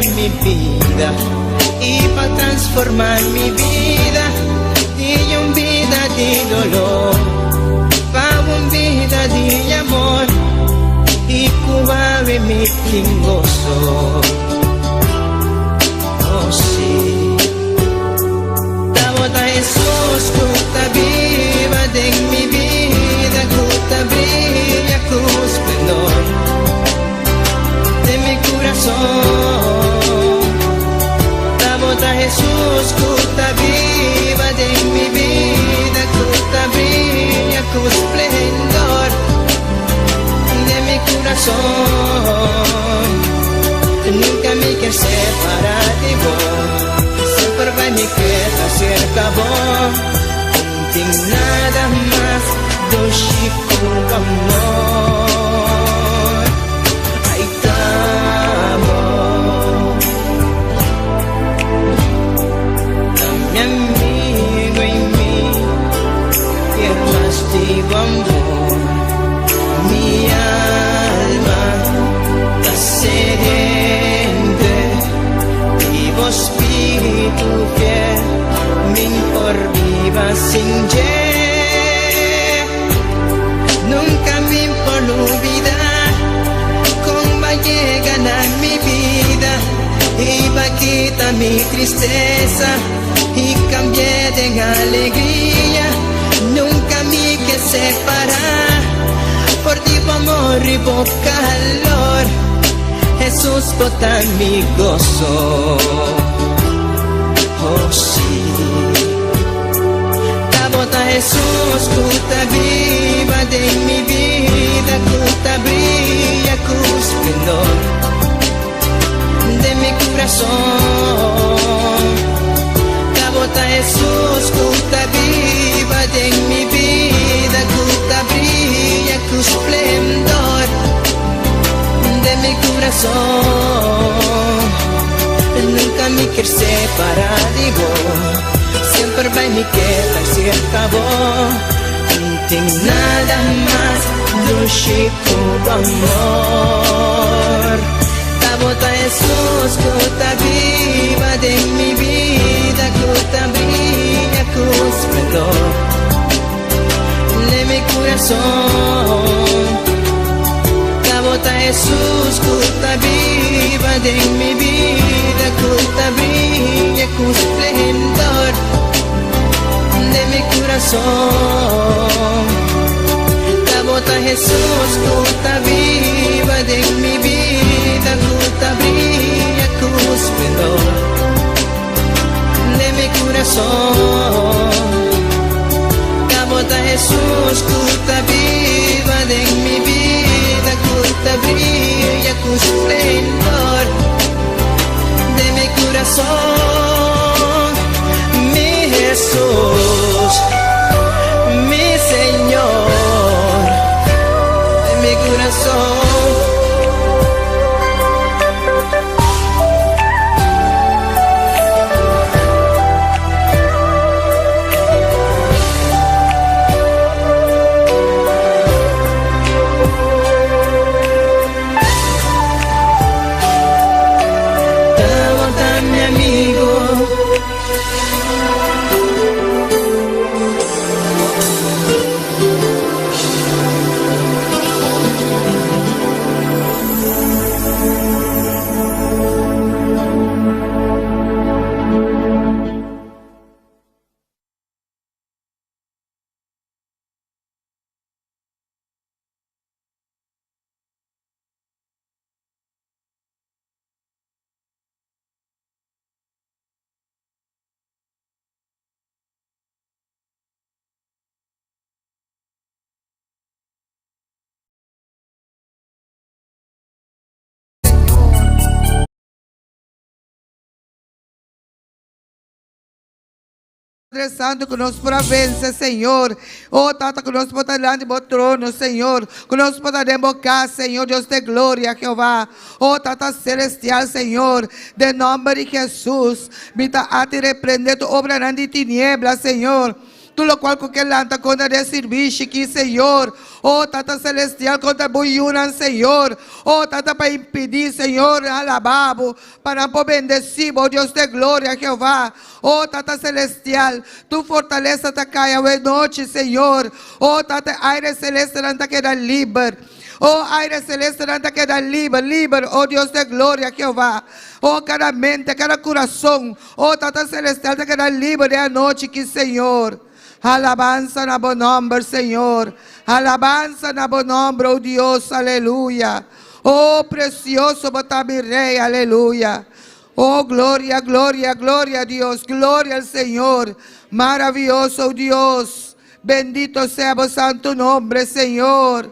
mi vida y para transformar mi vida de una vida de dolor para una vida de amor y cubabe mi gozo. Oh sí, Tabota Jesús, cuta viva de mi vida, cuta brilla con esplendor de mi corazón. Tabota Jesús, cuta viva de mi vida, cuta brilla con esplendor de mi corazón. Nunca me quer separar de vos, sempre vai me querer cerca vos. Não tem nada mais do Chico amor. Ai, tamo, meu amigo em mim, quero mais de amor. Minha alma tá sedenta e o Espírito que me viva sin je. Nunca me por olvidar cómo llega a mi vida y va a quitar mi tristeza y cambié de alegría. Nunca me que separar por ti amor y por calor. Jesús bota mi gozo. Oh sí, la bota Jesús, cuta viva de mi vida, cuta brilla con esplendor de mi corazón. La bota Jesús, cuta viva de mi vida, cuta brilla con esplendor de mi corazón. Nunca me quer separar de vos, sempre vai me querer cerca vos. Não tem nada mais do Chico amor. La bota Jesús, cuta viva de mi vida, cuta brilla con esplendor de mi corazón. La bota Jesús, cuta viva de mi vida, cuta brilla con esplendor de mi corazón. La bota Jesús, cuta viva de mi vida, cuta brilla con esplendor de mi corazón. La bota Jesús, cuta viva de mi vida, cuta brilla con esplendor de mi corazón. Mi Jesús, mi Señor, de mi corazón. Padre Santo, conosco para vencer, Senhor. Oh, Tata, conosco para delante do trono, Senhor. Conosco para invocar, Senhor, Deus de glória, Jeová. Oh, Tata celestial, Senhor. De nome de Jesus. Mita a te repreender tu obra de tinieblas, Senhor. tu lo qual kukelanta contra de serviço aqui, Senhor. Oh, Tata Celestial, contra buyunan, Senhor. Oh, Tata, para impedir, Senhor, alababo, para não bendecir, oh Deus de glória, Jeová. Oh, Tata Celestial, tu fortaleza ta caia a noite, Senhor. Oh, Tata, aire celeste, não queda livre. Oh, aire celeste, não queda livre, livre, oh Deus de glória, Jeová. Oh, cada mente, cada coração. Oh, Tata Celestial, te queda livre de a noite, que Senhor. Alabanza na bom nome, Senhor. Alabanza na bom nome, oh Deus, aleluia. Oh, precioso botar-me rei, aleluia. Oh, glória, glória, glória a Deus, glória ao Senhor. Maravilhoso, oh Deus. Bendito seja o santo nome, Senhor.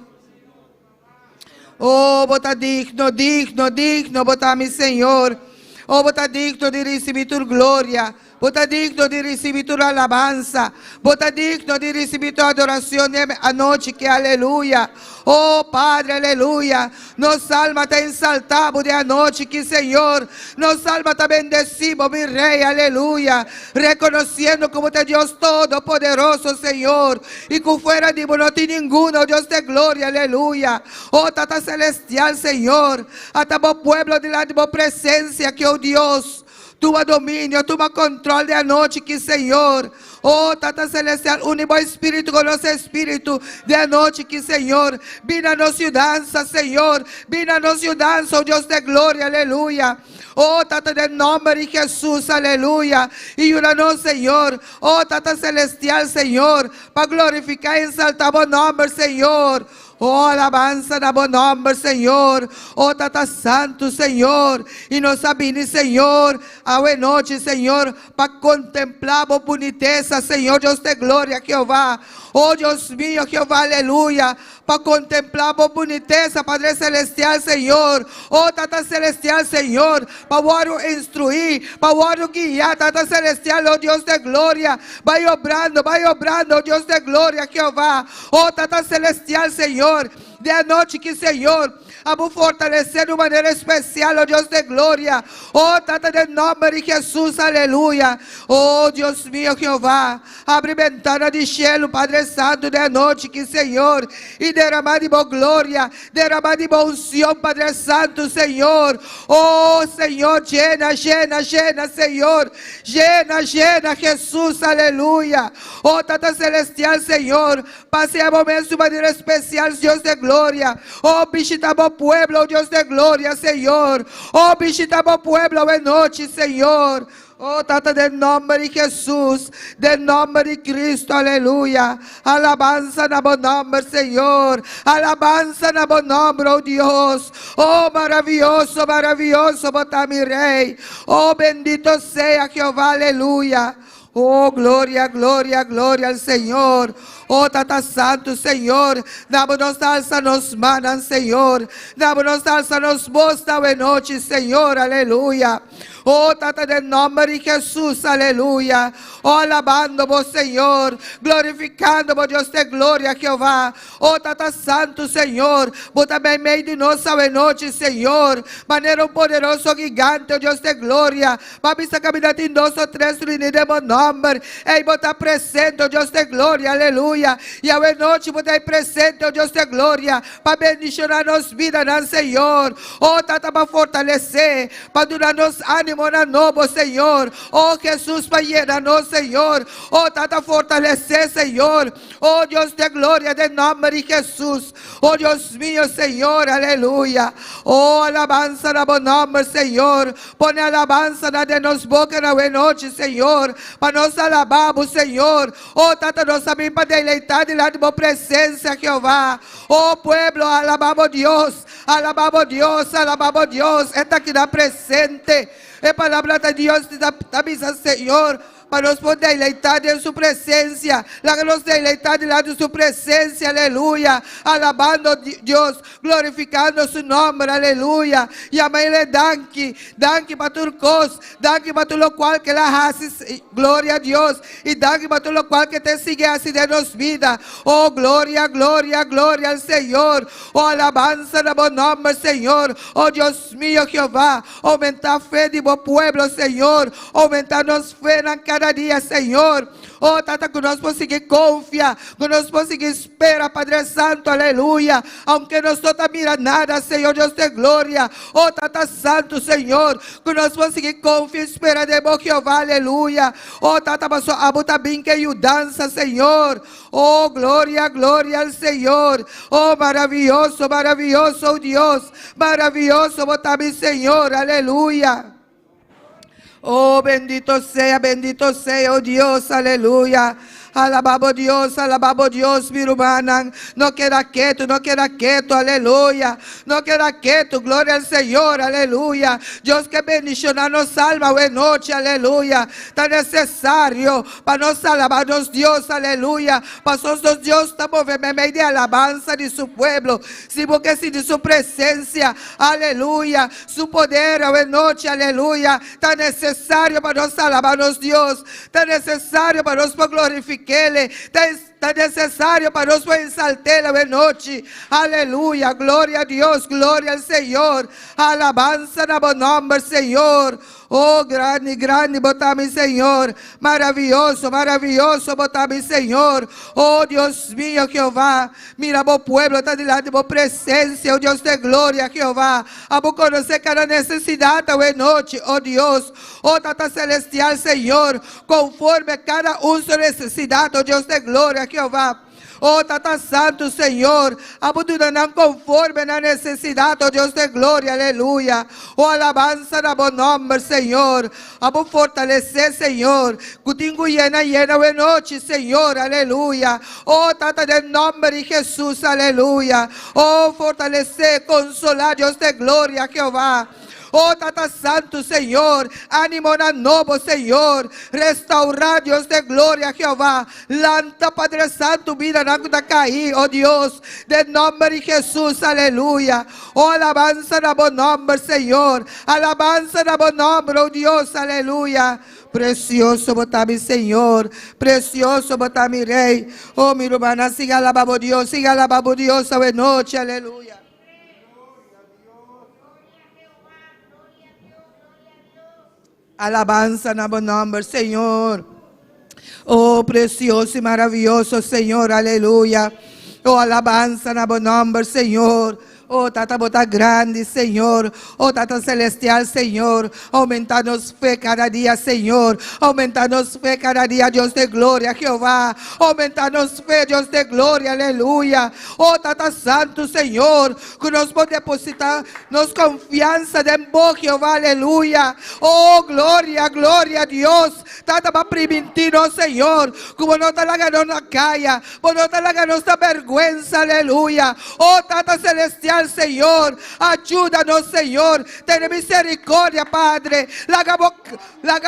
Oh, bota digno, digno, digno, botar-me, Senhor. Oh, bota digno de receber tua glória. Bota digno de receber tua alabança. Bota digno de receber tua adoração a noite, que aleluia. Oh, Padre, aleluia. Nos alma te exaltamos de a noite, que Senhor. Nos alma te bendecimos, mi Rei, aleluia. Reconhecendo como te Deus todo-poderoso, Senhor. E que fuera de vos não tem ninguém, oh Deus de glória, aleluia. Oh, Tata Celestial, Senhor. Hasta vos pueblo de la presença, que oh Deus. Tua domínio, tua controle de a noite, que Senhor. Oh, Tata Celestial, une o Espírito com nosso Espírito de a noite, que Senhor. Vina nos dança, Senhor. Vina nos dança, oh Deus de glória, aleluia. Oh, Tata, de nome de Jesus, aleluia. E una-nos, Senhor. Oh, Tata Celestial, Senhor. Para glorificar e exaltar o nome, Senhor. Oh, alabança na bom nome, Senhor. Oh, Tata Santo, Senhor. E nos abine, Senhor, a noite, Senhor, para contemplar a boniteza, Senhor, Deus de glória, Jeová. Oh, Deus mío, Jeová, aleluia. Para contemplar a boniteza, Padre Celestial, Senhor. Oh, Tata Celestial, Senhor. Para instruir, para guiar, Tata Celestial, oh Deus de glória. Vai obrando, oh Deus de glória, Jeová. Oh, Tata Celestial, Senhor. De a noite, que Senhor, vamos fortalecer de maneira especial, oh Deus de glória. Oh, Tata, de nome de Jesus, aleluia. Oh, Deus mío, Jeová, abre ventana de cielo, Padre Santo, de a noite, que Senhor, e derramar de boa glória, derramar de boa unção, Padre Santo, Senhor. Oh, Senhor, llena, llena, llena, Senhor, llena, llena, Jesus, aleluia. Oh, Tata Celestial, Senhor, passe a momentos de maneira especial, Deus de glória. Oh, visitamos o pueblo, oh Deus de glória, Senhor. Oh, visitamos o pueblo em noite, Senhor. Oh, Tata, de nome de Jesus, de nome de Cristo, aleluia. Alabança na bom nome, Senhor. Alabança na bom nome, oh Deus. Oh, maravilhoso, maravilhoso, botar-me Rei. Oh, bendito seja Jeová, aleluia. Oh, glória, glória, glória ao Senhor. Oh, Tata Santo, Senhor. Dá-nos alça, nos manan, Senhor. Dá-nos alça, nos mostra a noite, Senhor, aleluia. Oh, Tata, de nome de Jesus, aleluia. Oh, alabando-vos, Senhor. Glorificando-vos, Deus de glória, Jeová. Oh, Tata Santo, Senhor. Vos também meio de nós a noite, Senhor. Maneira um poderoso gigante, oh Deus de glória. Vamos caminhar em nós, três unidades, nome. Ei, botar presente, oh Deus de glória, aleluia. E a noite, botar presente, oh Deus de glória. Para bendicionar nos vida, Senhor. Oh, Tata, para fortalecer. Para dar-nos ânimo na novo, Senhor. Oh, Jesus, para llenar-nos, Senhor. Oh, Tata, fortalecer, Senhor. Oh, Deus de glória, de nome de Jesus. Oh, Deus mío, Senhor, aleluia. Oh, alabança na bom nome, Senhor. Põe alabança na de nos boca na noite, Senhor. Para nós alabarmos, Senhor. Oh, Tata, nós também para deleitar de lá de boa presença, Jeová. Oh, pueblo, alabamos Deus. Alabamos Deus, alabamos Deus. Está aqui na presente. É palavra de Deus, da misa, Senhor. Para nos poder deleitar em sua presença. Lá que nos deleitar de lá de sua presença, aleluia. Alabando Deus, glorificando su nome, aleluia. E a mãe lhe danke para tu cos, danke para tu lo qual que la haces, glória a Deus. E danke para tu lo qual que te sigue assim de nos vida. Oh, glória, glória, glória ao Senhor. Oh, alabança no bom nome, Senhor. Oh, Deus mío, Jeová. Aumentar a fé de bom pueblo, Senhor. Aumentar nos fé na cada dia, Senhor. Oh, Tata, que nós possamos confiar, que nós possamos esperar, Padre Santo, aleluia. Aunque nós não mira nada, Senhor, Deus de glória. Oh, Tata Santo, Senhor, que nós possamos confiar, esperar de bom Jeová, aleluia. Oh, Tata, passou a botar bem que dança, Senhor. Oh, glória, glória ao Senhor. Oh, maravilhoso, maravilhoso, oh Deus. Maravilhoso, botar bem, Senhor, aleluia. Oh, bendito sea, oh Dios, aleluya. Alabado Dios, mi hermana. No queda quieto, aleluya. No queda quieto, gloria al Señor, aleluya. Dios que bendicionar nos salva hoy noche, aleluya. Tan necesario para nos alabarnos Dios, aleluya. Para nosotros Dios estamos en medio de alabanza de su pueblo. Si porque si de su presencia, aleluya. Su poder hoy noche, aleluya. Tan necesario para nos alabarnos Dios. Tan necesario para nos glorificar. Está necessário para nós exaltar a noite. Aleluia, glória a Deus, glória ao Senhor. Alabança na bom nome, Senhor. Oh, grande, grande, botar-me, Senhor. Maravilhoso, maravilhoso, botar-me, Senhor. Oh, Deus mío, Jeová. Mira, bom pueblo, está diante de boa presença. Oh, Deus de glória, Jeová. A bom conhecer cada necessidade, oh, noite, oh, Deus. Oh, Tata Celestial, Senhor. Conforme cada um sua necessidade, oh, Deus de glória, Jeová. Oh, Tata Santo, Senhor, abundando conforme na necessidade, oh Deus de glória, aleluia. Oh, alabança na bom nome, Senhor. Abo fortalecer, Senhor. Cutingo llena, oh noite, Senhor, aleluia. Oh, Tata, de nome de Jesus, aleluia. Oh, fortalecer, consolar, Deus de glória, Jeová. Oh, Tata Santo, Senhor, ânimo na novo, Senhor, restaurar, Deus de glória, Jeová, lanta, Padre Santo, vida na da cair, oh Deus, de nome de Jesus, aleluia. Oh, alabança na bom nome, Senhor, alabança na bom nome, oh Deus, aleluia. Precioso botar-me, Senhor. Precioso botar-me, Rei. Oh, minha irmã, siga alabando Deus, a noite, aleluia. Alabança na bom nome, Senhor. Oh, precioso e maravilhoso, Senhor, aleluia. Oh, alabança na bom nome, Senhor. Oh, Tata Bota grande, Senhor. Oh, Tata Celestial, Senhor. Aumentar-nos fé cada dia, Senhor. Aumentar-nos fé cada dia, Deus de glória, Jeová. Aumentar-nos fé, Deus de glória, aleluia. Oh, Tata Santo, Senhor. Que nós podemos depositar nos confiança de bom, Jeová, aleluia. Oh, glória, glória a Deus. Tata para permitir, Senhor. Como não está lá na caia. Como não está lá nossa vergonha, aleluia. Oh, Tata Celestial, Senhor, ajuda-nos, Senhor, tem misericórdia, Padre, larga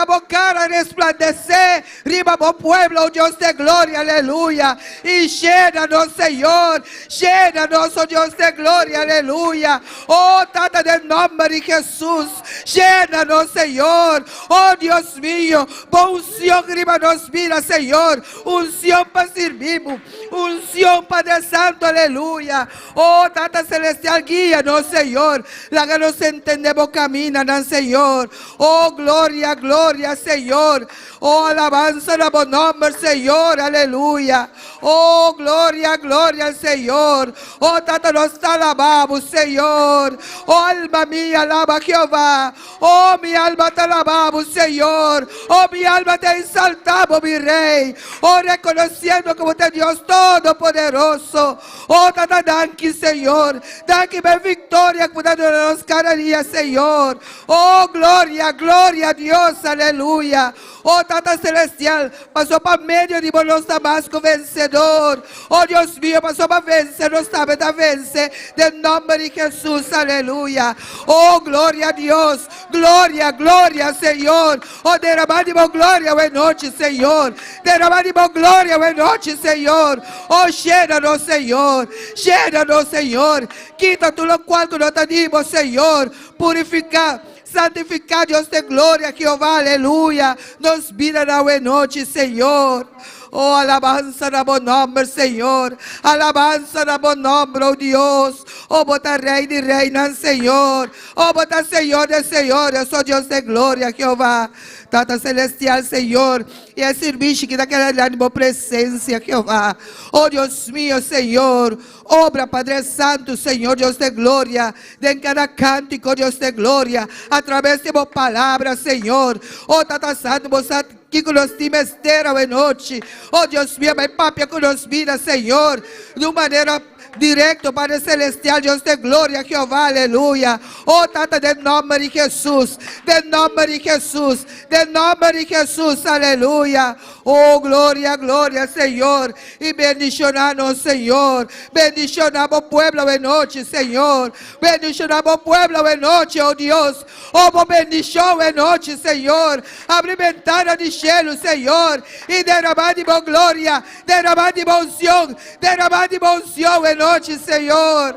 a cara resplandecer, riba bom pueblo, oh Deus de glória, aleluia, e llena-nos, Senhor, llena-nos, oh Deus de glória, aleluia, oh, Tata, de nome de Jesus, llena-nos, Senhor, oh Deus mío, bom unção, riba nos mira, Senhor, unção para servirmos, unção, Padre Santo, aleluia, oh, Tata Celestial, guia-nos, Senhor. Láganos entendemos caminho, Senhor. Oh, glória, glória, Senhor. Oh, alabança no bom nome, Senhor. Aleluia. Oh, glória, glória, Senhor. Oh, Tata, nós te alabamos, Senhor. Oh, alma minha, alaba Jeová. Oh, minha alma te alabamos, Senhor. Oh, minha alma te exaltamos, mi Rei. Oh, reconhecendo como te Deus Todo-Poderoso. Oh, Tata, danke, Senhor. Danke, minha vitória, cuidando de nós cada dia, Senhor. Oh, glória, glória a Deus, aleluia. Oh, Tata Celestial, passou para meio de nós Damasco vencedor. Oh, Deus mío, passou para vencer, nós também da vencer, de nome de Jesus, aleluia. Oh, glória a Deus, glória, glória, Senhor. Oh, derramamos glória hoje noite, Senhor. Derramamos glória hoje noite, Senhor. Oh, cheira-nos, Senhor. Cheira-nos, Senhor. Quita tudo o qual nós pedimos, Senhor. Purificar. Santificar, Deus de glória, Jeová, aleluia. Nos vira na noite, Senhor. Oh, alabanza na bom nombre, Senhor. Alabanza na bom nombre, oh Dios. Oh, bota Rey de Reinas, Senhor. Oh, bota Senhor de Senhores. Oh, Dios de glória, Jeová. Tata Celestial, Senhor. E é serviço que daquela ânimo presença, Jeová. Oh, Deus mío, Senhor. Obra, Padre Santo, Senhor, Deus de glória. De cada cântico, Deus de glória. Através de boa palavra, Senhor. Oh, Tata Santo, você que nos timesteira de noite. Oh, Deus mío, Pai, Papi, que nos mira, Senhor. De maneira directo, Padre Celestial, Deus de glória, Jeová, aleluia. Oh, Tata, de nome de Jesus, de nome de Jesus, de nome de Jesus, aleluia. Oh, glória, glória, Senhor. E bendicionamos, Senhor. Bendicionamos o pueblo de noite, Senhor. Bendicionamos o pueblo de noite, oh Deus. Oh, bendição de noite, Senhor. Abre ventana de cielo, Senhor. E derramar de boa glória, derramar de boa unção, derramar de boa unção de noite, Senhor.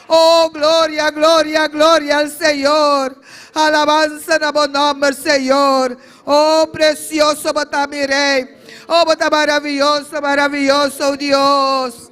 Oh, glória, glória, glória ao Senhor. Alabança na bom nome, Senhor. Oh, precioso, bota mirei. Oh, bota maravilhoso, maravilhoso, oh Deus.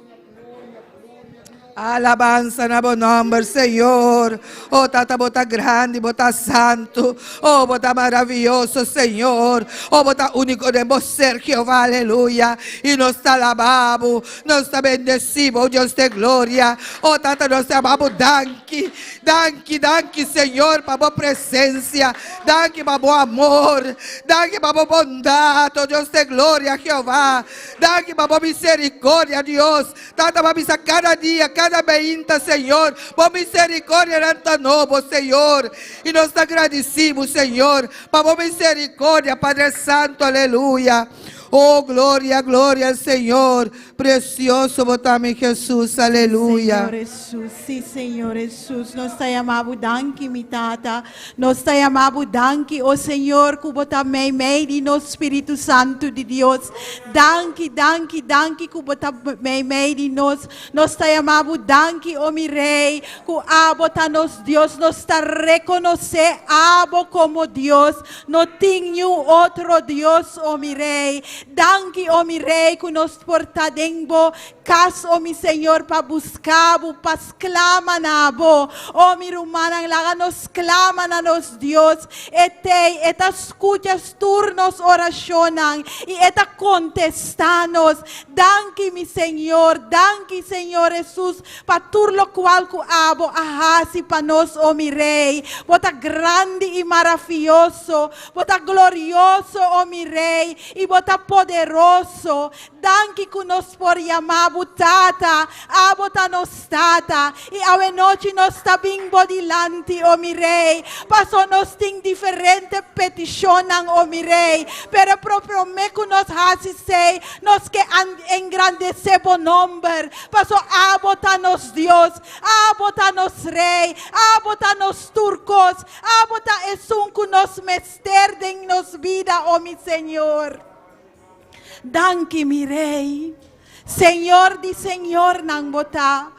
Alabanza na bom nome, Senhor. Oh, Tata, bota grande, bota santo. Oh, bota maravilhoso, Senhor. Oh, bota único de ser, Jeová, aleluia. E nós te alabamos, nós te bendecimos, oh Deus de glória. Oh, Tata, nós te amamos, danke, danke, danke, Senhor, para a boa presença. Danke para o bom amor. Danke para a boa bondade, oh Deus de glória, Jeová. Danke para a boa misericórdia, Deus. Tata, para misa cada dia, cada beinta, Senhor, por misericórdia nanta novo, Senhor, e nós te agradecemos, Senhor, por misericórdia, Padre Santo, aleluia. Oh, glória, glória ao Senhor. Precioso, botame Jesus, aleluia. Senhor Jesus, sim, Senhor Jesus. Nós te amamos, danke, mi tata. Nós te amamos, danke, oh Senhor, que botame meio no Espírito Santo de Deus. Danke, danke, danke, que botame meio de nós. Nós te amamos, danke, oh mi Rei, que abota nos Deus, nós te reconhecer abo como Deus. Não tenho outro Deus, oh mi Rei. Danke, oh mi Rei, que nos porta denbo, kas, oh mi Senhor, para buscar, para exclamar na bo. Oh mi rumana, laga nos clama na nos Deus. Eta escuchas turnos oracionan e eta contestanos. Danke, mi Senhor, danke, Senhor Jesus, para tudo lo qual que abo ahasi para nós, oh mi Rei. Bota grande e maravilhoso, bota glorioso, oh mi Rei, e bota poderoso. Danke que nos por chamar tata, abota nos tata, e a noite nós está bimbo dilante, oh mi Rei. Passo nós tem diferente petição, oh mi Rei, pero proprio me que nós hasi sei, nós que engrandecer o nome. Passo abota nos Deus, abota nos Rei, abota nos turcos, abota es que nos mester de nos vida, oh mi Senhor. Danke, mi Rei. Senhor de Senhor, nang bota.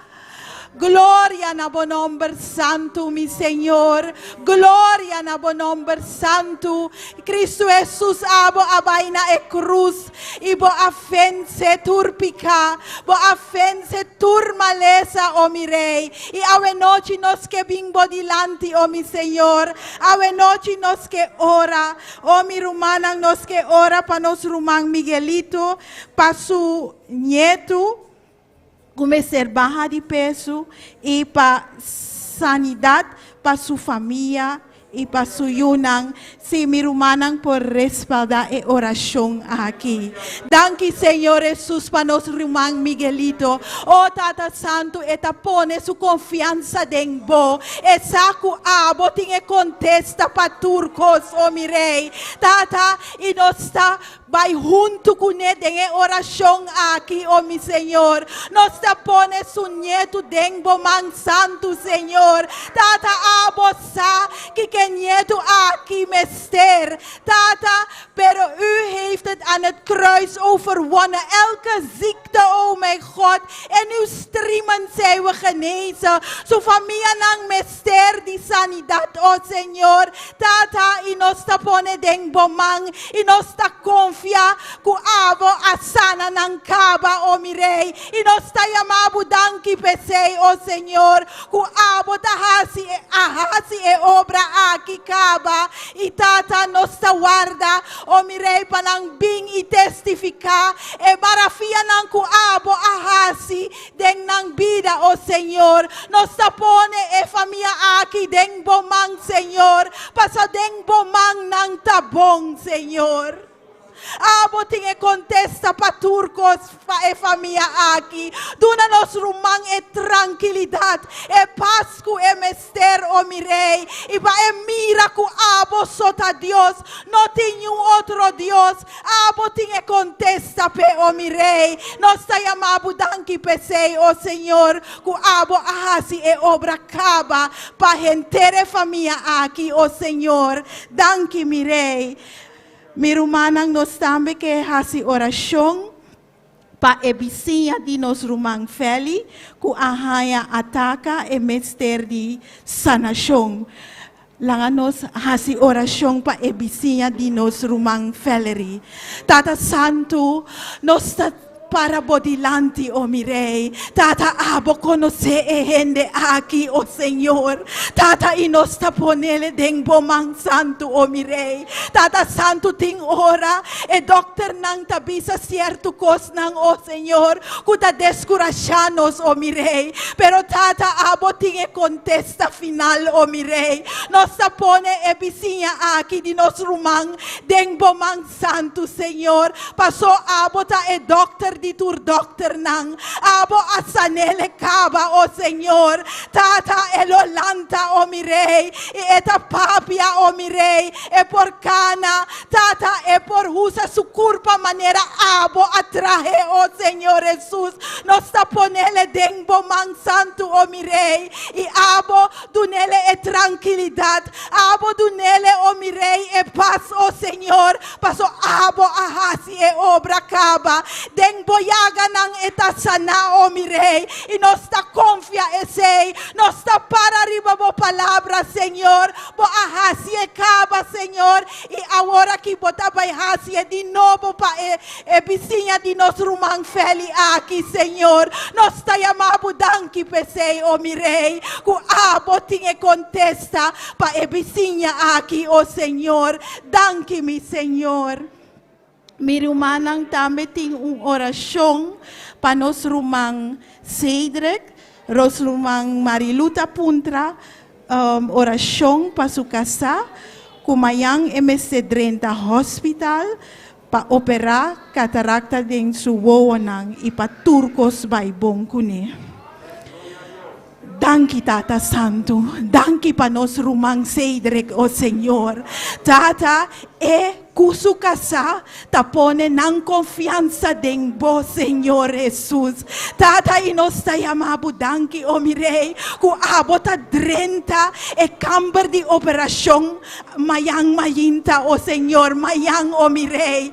Glória na bom nome santo, mi Senhor. Glória na bom nome santo. Cristo Jesus abo abay na e cruz. E bo afense turpica. Bo afense turmalesa, o mi Rei. E awe noche nos que bimbo dilante, o mi Senhor. Awe noche nos que ora. O mi rumanang nos que ora pa nos rumang Miguelito. Pa su nieto. Começar baja de peso e para sanidade para sua família e para sua yunang, se mi rumanang por respaldar e oração aqui. Danke, Senhor Jesus, para nos rumang Miguelito. Oh, Tata Santo, eta pone sua confiança em bo. E saco abo tinha contesta para turcos, oh mi Rei. Tata, e nós está vai junto com ele em oração aqui, oh mi Senhor. Nós está pone su nieto dengo man santo, Senhor. Tata abo sa que nieto aki mester. Tata, pero u heeft het aan het kruis overwonnen. Elke ziekte, oh mijn God. En uw striemen zijn we genezen. Zo familia nang mester di sanidad, oh Señor. Tata, inosta pone deng bomang. Inosta confia ku avo asana nang kaba, oh mirei. Inosta yamabu danki pesei, oh Señor. Ku abo tahasi ahasi e obra aki kaba. Itata nosta guarda, oh mirei panang bing i testifica. E marafia nang ku abo ahasi deng nang bida, oh Señor. Nosta pone e famia aki deng bomang, Señor. Pasa deng bomang nang tabong, Señor. Abo tinge contesta paturcos fa e famia aki. Duna nos rumang e tranquilidad. E pascu e mester, o mirei. Iba e mira ku abo sota Dios. No tinha otro Dios. Abo tinge contesta pe, o mirei. Nos tayamabu danki pesei, o Señor. Ku abo ahasi e obra kaba. Pa gentere famia aki, o Señor. Danki mirei. Mirumanang nos tambe que hasi oração pa ebisinha di nos rumang feli ku ahaya ataka e mester di sanação. Langanos hasi oração pa ebisinha di nos rumang feleri. Tata Santo, nos para bodilanti, o mirei. Tata abo conoce e hende aki, o Señor. Tata inosta ponele deng bomang santo, o mirei. Tata santo ting ora e doctor nang tabisa cierto cos nang, o Señor. Kuta descurachanos, o mirei. Pero tata abo ting e contesta final, o mirei. Nosta pone e bisinya aki di nos rumang deng bomang santo, Señor. Paso abo ta e doctor di tur doctor nang abo asanele kaba, o Señor. Tata elolanta, o mirei. E eta papia, o mirei. E por cana, tata e por usa su curpa manera abo atraje, o Señor Jesús. Nos taponele dengbo man santo, o mirei. E abo dunele e tranquilidad. Abo dunele, o mirei, e paz, o Señor. Paso abo ahasi e obra kaba. Dengbo yaga nang etasana, o mirei. E nos ta confia e sei. Nos ta para arriba bo palabra, Señor. Bo ahasi e kaba, Señor. E agora que bota bai hasi e di novo pa e vizinha di nos rumang feli aqui, Señor. Nos ta yamabu danki pesei, o mirei. Ku abo tinge contesta pa e vizinha aqui, o Señor. Danki mi, Señor. Mirumanang tambe ting oração para nos rumang Cedric, nos rumang Mariluta Puntra, oração para sua casa, kumayang MS30 Hospital, para operar cataracta den su woonang ipa turcos by bongkune. Danki Tata Santo, danki pa nos rumang Cedric, o Señor. Tata kusu casa tapone nang confianza den bo, Señor Jesús. Tata inosta yamabu danki, o mirei. Ku abota drenta e camber di operación mayang mayinta, o Señor. Mayang, o mirei.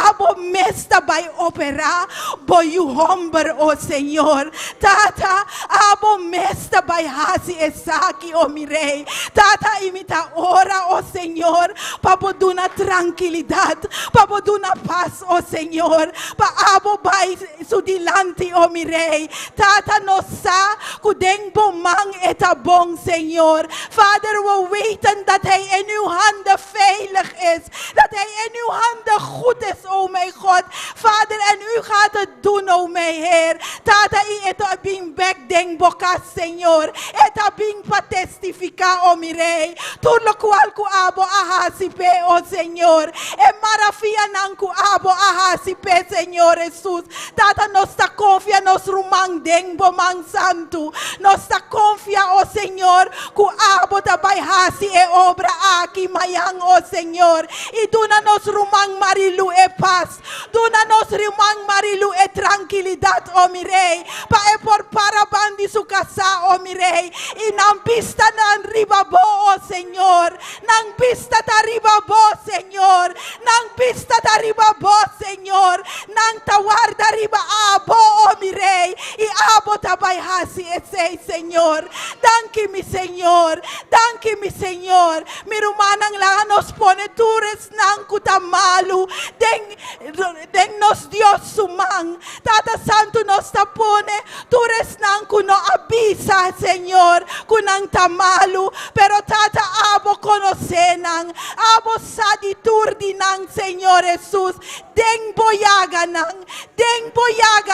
Abo mesta by opera bo you homber, o Señor. Tata abo mesta by hasi esaki, o mirei. Tata imita ora, o Señor. Papoduna tranquilidad, papoduna paz, o Señor. Pa abo bay su dilanti, o mirei. Tata nosa kudeng bomang etabong, Señor. Father, we weten dat hij in uw handen veilig is. Dat hij in uw handen goed is, o mijn God. Vader, en u gaat het doen, o mijn Heer. Tata i eto abing bek deng boka, Señor. Eta abing pa testifica, o mirei. Turlo kual ku abo ahasi pe, o Señor. E marafia nang ku abo ahasi pe, Señor Jesús. Tata nos ta confia nos rumang deng bomang santo. Nos ta confia, o Señor, ku abo ta bayhasi e obra aki mayang, o Senhor. E duna nos rumang marilu e paz. Duna nos rumang marilu e tranquilidad, o mi rei. Pa e por parabandi su casa, o mi rei. E nang pista nang ribabo, o Senhor. Nang pista ta ribabo, Senhor. Nang pista ta ribabo, Senhor. Nang tawar da riba abo, o mi rei. E abo ta bayhasi e sei, Senhor. Danke mi Senhor. Danke mi Senhor. Mi rumanang lang nos pone tures nang kutamalu. Den nos Dios sumang. Tata Santo nos tapone. Tures nang kuno abisa, Senhor. Kunang tamalu. Pero tata abo konosenang. Abo sadi turdi nang, Senhor Jesus. Den boyaga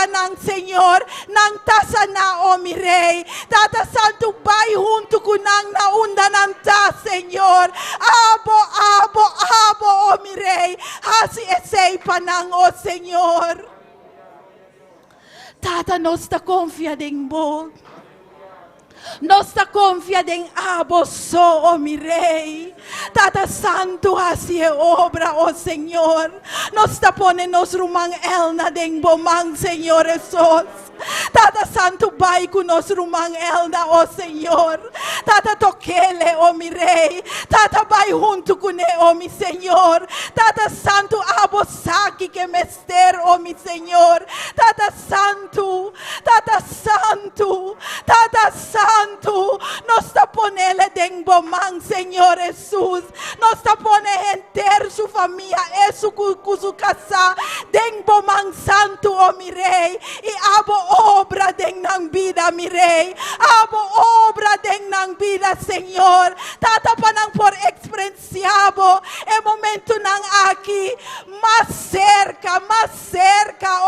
nang, Senhor. Nang tasa na, o mi rei. Tata Santo, bay junto kunang naunda ng ta, Senhor. Abo, o mi rei. Hasi esay panang, o Senhor. Tata, nos ta confia din mo. Nos ta confia din abo so, o mi rei. Tata Santo, hasi e obra, o Senhor. Nos ta pone nos rumang elna din bomang, Senhor Jesus. Tata Santo, bay ku nos rumang elna, o Senhor. Tata tokele, o mi rei. Tata bay junto kune, o mi Senhor. Tata Santo, abo saki que mester, o mi Senhor. Tata Santo, Tata Santo, Tata Santo, nos ta ponele den bomang, Senhor Jesus. Nos ta pone enter su familia, e su casa, den bomang Santo, o mi rei. E abo obra den nang vida, mi rei. Abo obra den nang vida, Senhor. Tata panang por experienciabo e momento nang aki más cerca,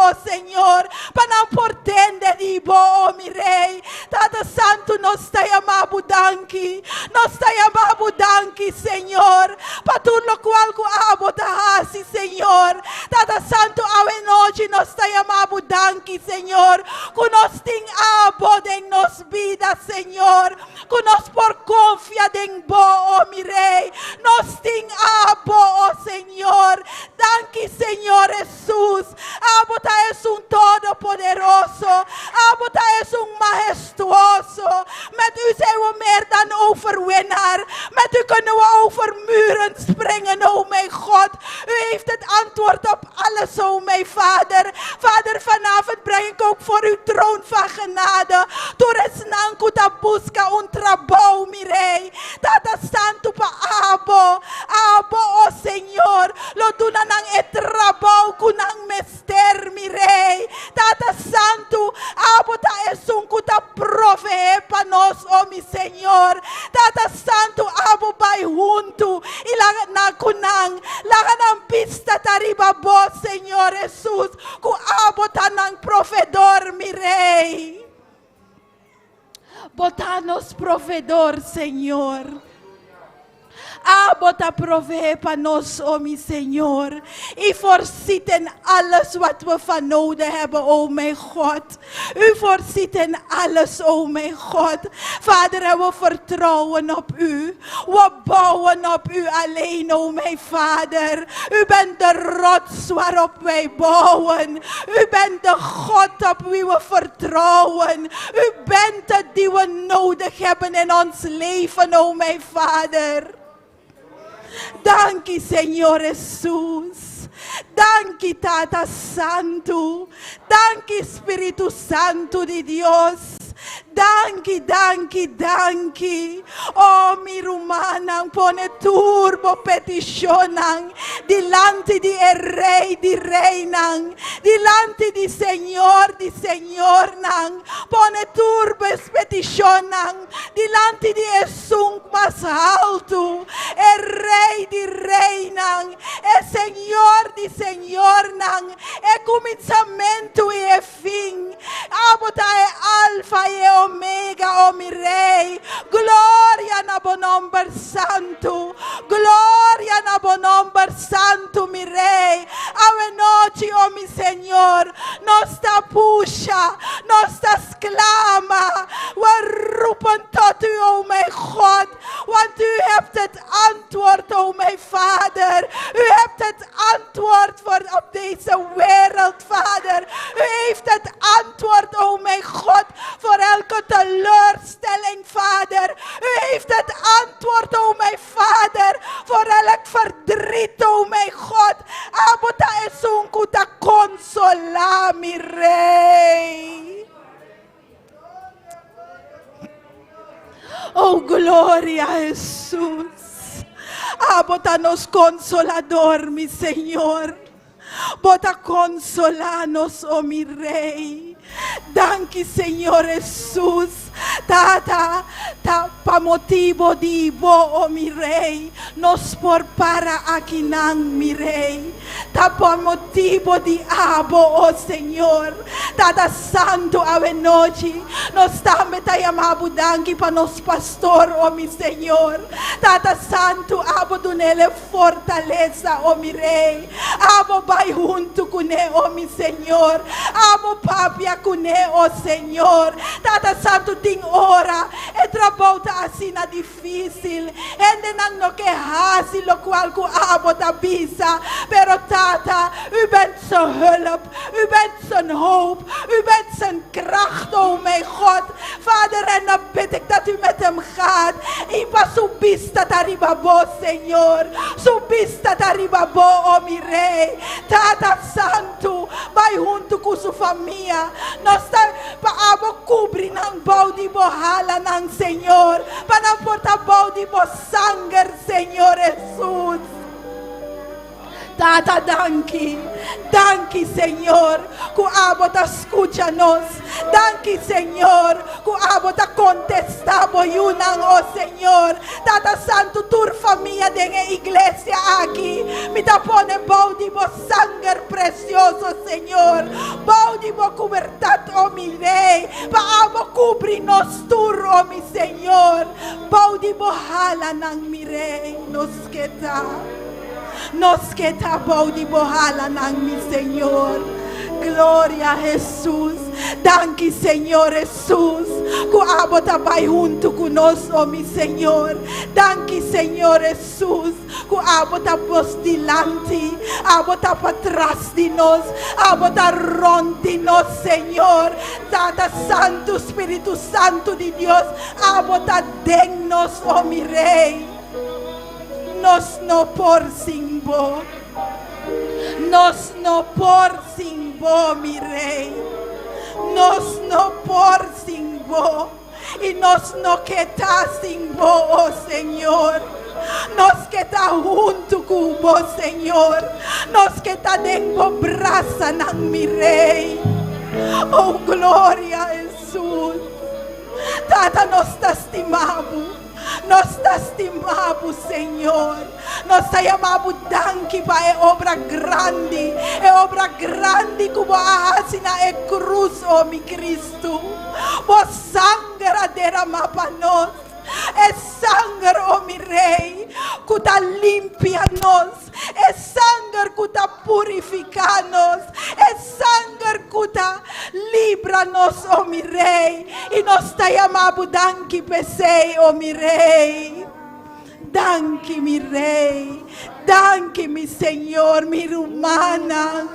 o Senhor. Panang por tende dibo, o mi rei. Tata Santo, nos tayo mabudanki. Nos tayo mabudanki, Senhor. Patulo qual ku abo tahasi, Senhor. Tata Santo, awe noche nos tayo mabudanki, Senhor. Kunos ting abo den nos vida, Senhor. Kunos por confia den bo, o mi rei. Nos ting abo, o Senhor. Danke, Senhor Jesus. Abo ta es un todopoderoso. Abo ta es un majestuoso. Met u zijn we meer dan overwinnaar. Met u kunnen we over muren springen, o mijn God. U heeft het antwoord op alles, o mijn Vader. Vader, vanavond breng ik ook voor uw troon van genade. Tores nanku ta busca un trabalho, mi rei. Tata Santo pa abo, o Senhor. Lo duna nang e trabalho kunang mester, mi rei. Tata Santo, abo ta esun kuta prove pa nos, o mi Senhor. Tata Santo, abo bay junto. Ilaga na kunang, laga ng pista tariba bo, Senhor Jesus. Ku abo ta nang provedor, mi rei. Botanos provedor, Senhor. Abo ta provee pa nos, o mi Senhor. U voorziet in alles wat we van nodig hebben, o mijn God. U voorziet in alles, o mijn God. Vader, we vertrouwen op u. We bouwen op u alleen, o mijn Vader. U bent de rots waarop wij bouwen. U bent de God op wie we vertrouwen. U bent het die we nodig hebben in ons leven, o mijn Vader. Danke, Senhor Jesus. Danke, Tata Santo. Danke, Espírito Santo de Deus. Danke, danke, danke. Oh, mi rumanang pone turbo petitionang. Dilante di rei di reinang. Dilante di Senhor nang. Pone turbo petitionang. Dilante di esung mas alto. E rei di reinang. E Senhor nang. E cominciamento e fim. Abota e alfa e omega, o mi rei. Gloria na bo nombre santo. Gloria na abo nombre santo, mi rey. Ave noche, oh mi Señor, nos ta pusha, nos ta clama. We roepen tot u, o mijn God, want u hebt het antwoord, o mijn Vader. U hebt het antwoord voor op deze wereld, Vader. U heeft het antwoord, o mijn God, voor elke teleurstelling, Vader. U heeft het antwoord, o mijn Vader, voor elk verdriet, o mijn God. Abota esunku ta consola, mi rey. Oh, gloria a Jesús. Bota nos consolador, mi Señor. Bota consolanos, oh mi Rey. Danke, Señor Jesús. Tata, pa motivo di bo, oh mi Rey, nos por para aquinan, mi Rey. Ta pa motivo di abo, oh Señor. Tata santo ave noche, nos tambe tayamabu danki pa nos pastor, oh mi Señor. Tata santo abo dunele fortaleza, oh mi Rey. Abo bay junto kune, oh mi Señor. Abo papia kune, oh Señor. Tata santo ting ora e trabouta asina difícil. Ende nang no que hasi lo cual ku abo tabisa. Pero tata, u bent zijn hulp, u bent zijn hoop, u bent zijn kracht, oh mijn God. Vader, en dan bid ik dat u met hem gaat. Ipa subista taribabo, Señor. Subista taribabo, oh mi Rey. Tata santo, vai junto com sua família. Nós está pa abo cubri nang bau di bohala nang Señor. Pa nang porta bau di bo sanger, Señor Jesus. Tata, danke, Señor, que abota escucha-nos. Danke, Señor, que abota contestamos yunan, oh Señor. Tata santo, tu familia de la iglesia aquí. Me ta pone baudi bo sangue precioso, Señor. Baudi bo cobertat, oh mi Rey. Pa abo cubri-nos tur, oh mi Señor. Baudi bo hala nang mi Rey, nos queda. Nos que tabou de bohala nang mi Señor. Gloria a Jesús. Danke, Señor Jesús. Que abota vai junto conosco, oh mi Señor. Danke, Señor Jesús. Que abota vos dilante. Abota para trás de nós. Abota rond de nós, Señor. Tata Santo, Espírito Santo de Dios. Abota den nos, oh mi Rey. Nos no por sin bo. Nos no por sin bo, mi Rey. Nos no por sin bo. Y nos no queda sin bo, oh Señor. Nos queda junto con vos, Señor. Nos queda dentro braza, mi Rey. Oh, gloria a Jesús. Tata nos estimamos. Nós te estimamos, Senhor. Nós te amamos, danke para a obra grande. A obra grande que você na cruz, oh meu Cristo. O sangue derramado para nós. É sangue, oh meu Rei, que está limpia nós. É sangue que está purifica nós. É sangue que está libra nós, oh meu Rei. E nós te amamos, danke pesei, oh meu Rei. Danke, mi Rey. Danke, mi Señor, mi humana.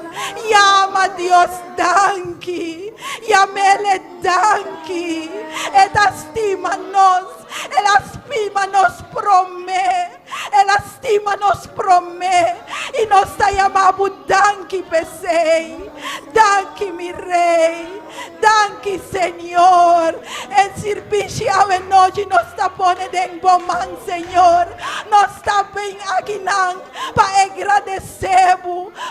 Llama a Dios, danke. Llámele, danke. Él estima nos. Él estima nos promete. Él estima nos promete. Y nos te llamamos, danke, pesei. Danke, mi Rey. Danke, Señor. En servicio a la noche nos está poniendo en bomán, Señor. Nos está bien aquí para agradecer,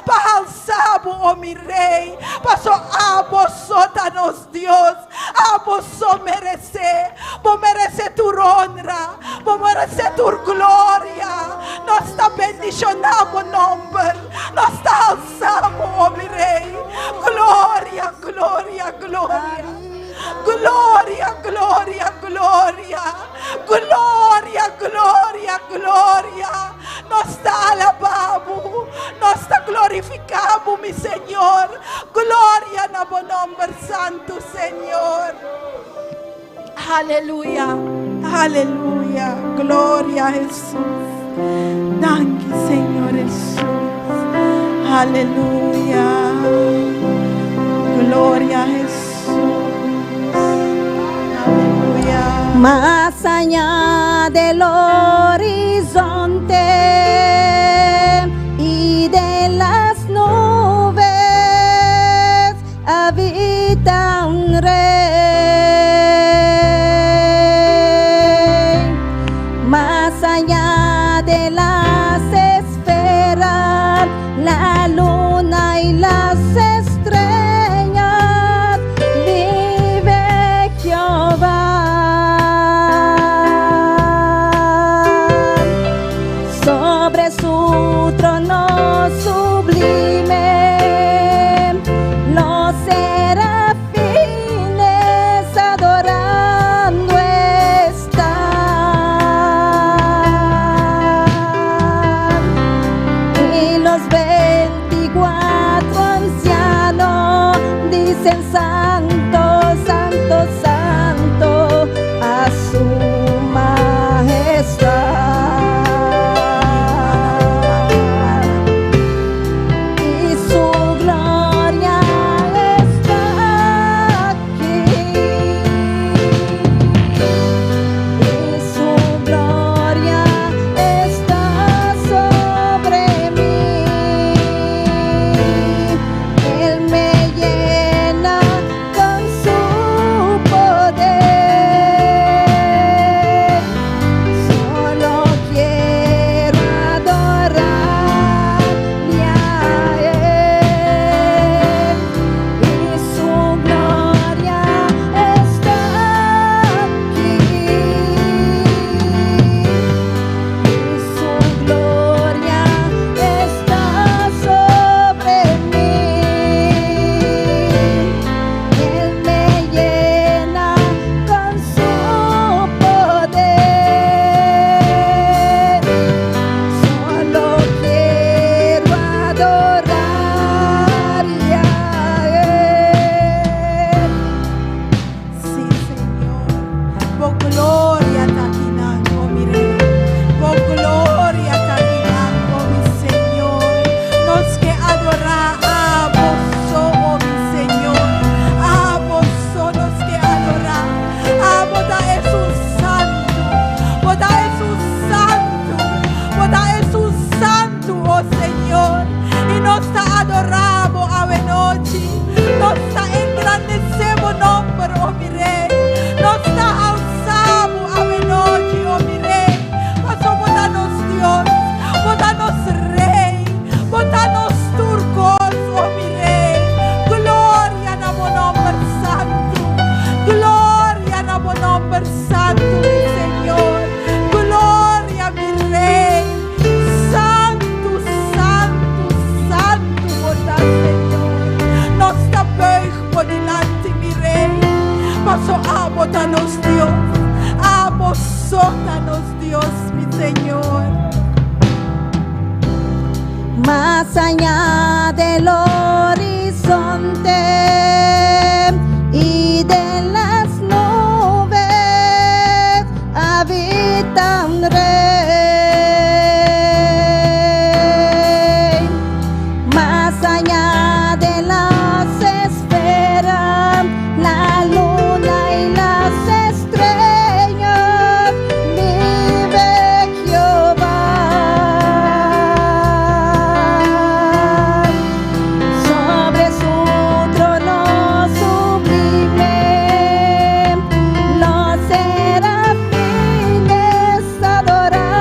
para alzar, oh mi Rey. Para so abo sótanos, Dios. Abo so merecer. Por merecer tu honra. Por merecer tu gloria. Nos está bendicionando nombre. Nos está alzando, oh mi Rey. Gloria, gloria, gloria. Gloria, gloria, gloria. Gloria, gloria, gloria. Nos está Santo, Señor. Aleluya, aleluya. Gloria a Jesús. Danke, Señor Jesús. Aleluya. Gloria a Jesús. Aleluya. Más allá del horizonte y de las nubes habita un rey. Más allá de las esferas, la luna y las estrellas, vive Jehová. Sobre su trono sublime, los serafines adorando están, y los 24 ancianos dicen: Santo, Santo, Santo, a su majestad. Más allá del horizonte y de las nubes habita un rey. Más allá de las esferas, la luna y las estrellas, vive Jehová. Sobre su trono sublime, los serafines adoran.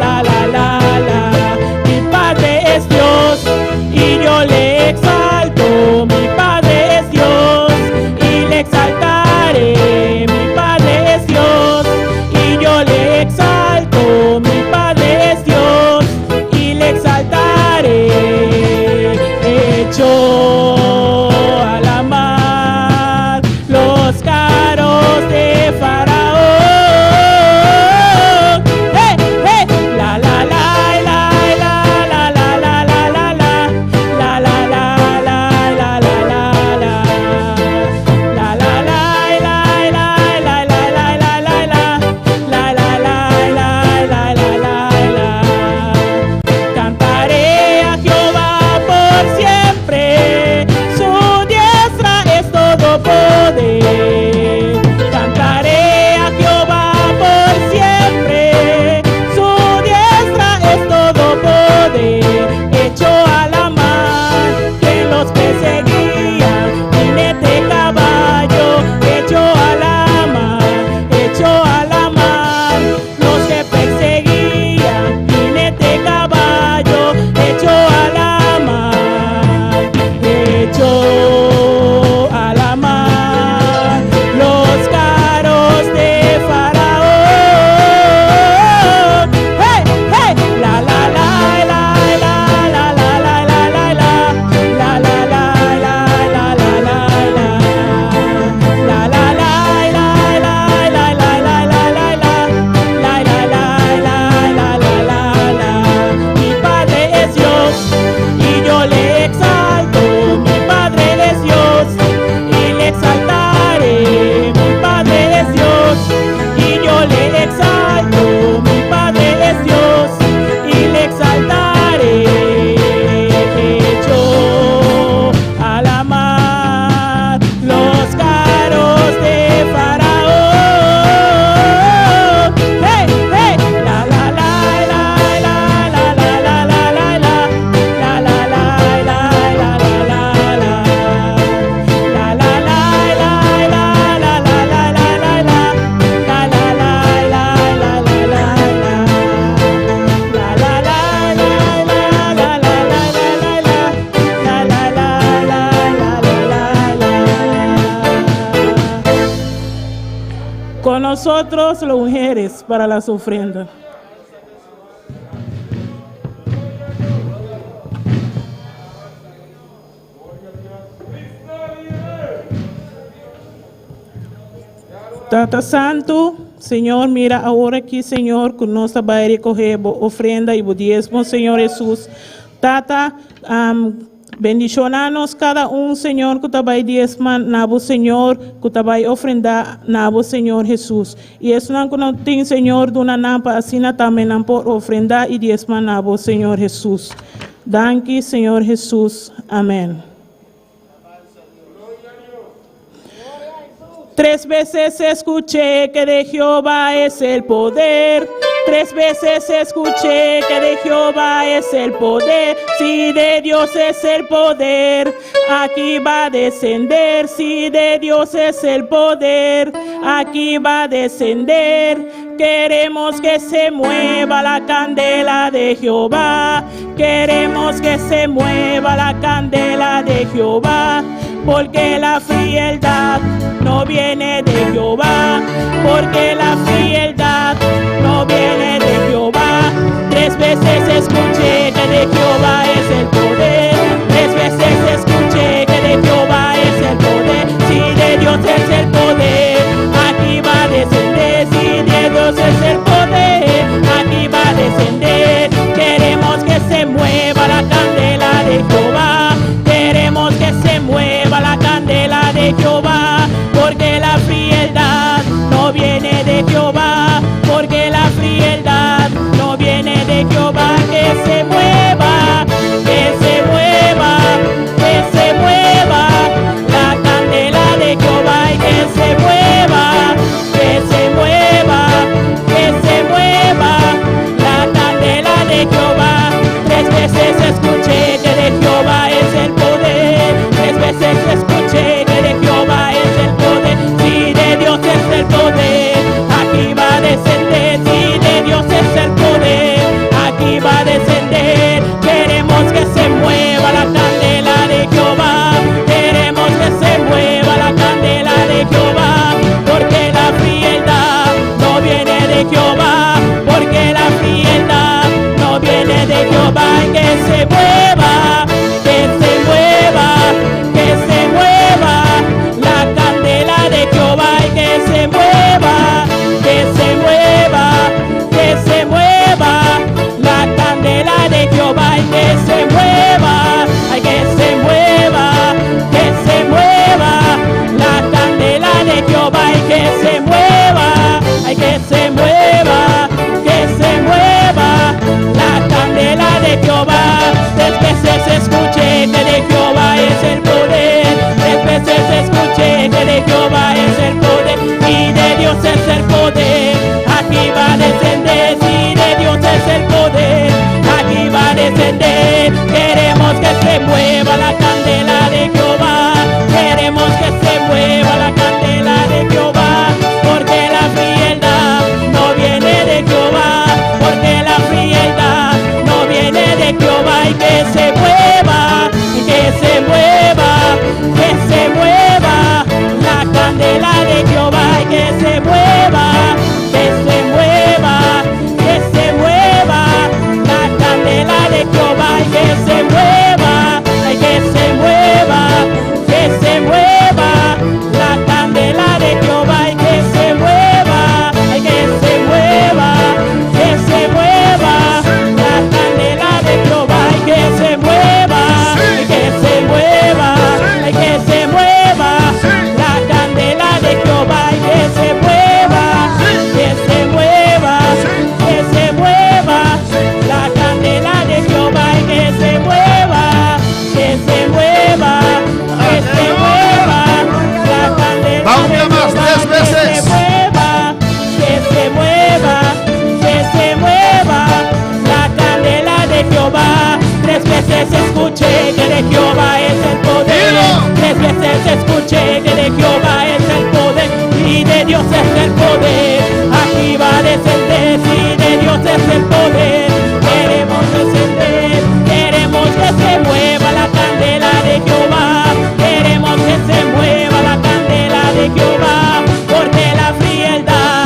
nosotros las mujeres para las ofrendas. Tata Santo, Señor, mira ahora aquí, Señor, que nos va a recoger ofrenda y diezmo, Señor Jesús. Tata, bendicionanos cada un, Señor, que te va a diezmar, nabo, Señor, que te va a ofrendar, nabo, Señor Jesús. Y eso no tiene, Señor, de una nampa, así también por ofrendar y diezmar, nabo, Señor Jesús. Danke, Señor Jesús. Amén. 3 veces escuché que de Jehová es el poder. 3 veces escuché que de Jehová es el poder. Si de Dios es el poder, aquí va a descender. Si de Dios es el poder, aquí va a descender. Queremos que se mueva la candela de Jehová. Queremos que se mueva la candela de Jehová. Porque la frialdad no viene de Jehová. Porque la frialdad no viene de Jehová. 3 veces escuché que de Jehová es el poder. 3 veces escuché que de Jehová es el poder. Si de Dios es el poder, aquí va a descender. Si de Dios es el poder, aquí va a descender. Queremos que se mueva la candela de Jehová. Queremos que se mueva la candela de Jehová. Porque la frialdad no viene de Jehová. Porque la frialdad no viene de Jehová. Que se mueva, que se mueva, que se mueva la candela de Jehová. Y que se mueva, que se mueva, que se mueva la candela de Jehová. 3 veces escuché que de Jehová es el poder. 3 veces escuché que de Jehová es el poder. Si de Dios es el poder, aquí va a descender. Si de Dios es el poder, aquí va a descender. Queremos que se mueva la candela de Jehová. Queremos que se mueva la candela de Jehová. Porque la frialdad no viene de Jehová. Porque la frialdad no viene de Jehová. Que se mueva, que se mueva, que se mueva la candela de Jehová. Y que se mueva, que se mueva, que se mueva la candela de Jehová. Y que se mueva, ay, que se mueva, que se mueva la candela de Jehová. Y que se mueva, ay, que se mueva, que se mueva la candela de Jehová. 3 veces escuché que de Jehová es el poder. 3 veces escuché que de Jehová es el poder. Y de Dios es el poder, aquí va a descender. Si de Dios es el poder, aquí va a descender. Queremos que se mueva la candela de Jehová. Queremos que se mueva la candela de Jehová. Porque la frialdad no viene de Jehová. Porque la frialdad no viene de Jehová. Y que se mueva, que se mueva, que se mueva la candela de Jehová. Y que se mueva, que se mueva, que se mueva la candela de Jehová. Y que se mueva, ay, que se mueva, que se mueva la candela de Jehová. Y que se mueva, ay, que se mueva, que se mueva la candela de Jehová. Y que se mueva, ay, que se mueva, ay, que se mueva la candela de Jehová. Y que se mueva, que se mueva, que se mueva la candela de Jehová. Y que se mueva, que se mueva, que se mueva la candela Va una de más, Jehová. 3 veces. Que se mueva, que se mueva, que se mueva la candela de Jehová. 3 veces escuché que de Jehová es el poder. Dilo. 3 veces escuché que de Jehová es el poder. Y de Dios es el poder, aquí va a descender. Si de Dios es el poder, queremos descender. Queremos que se mueva la candela de Jehová. Queremos que se mueva la candela de Jehová. Porque la frialdad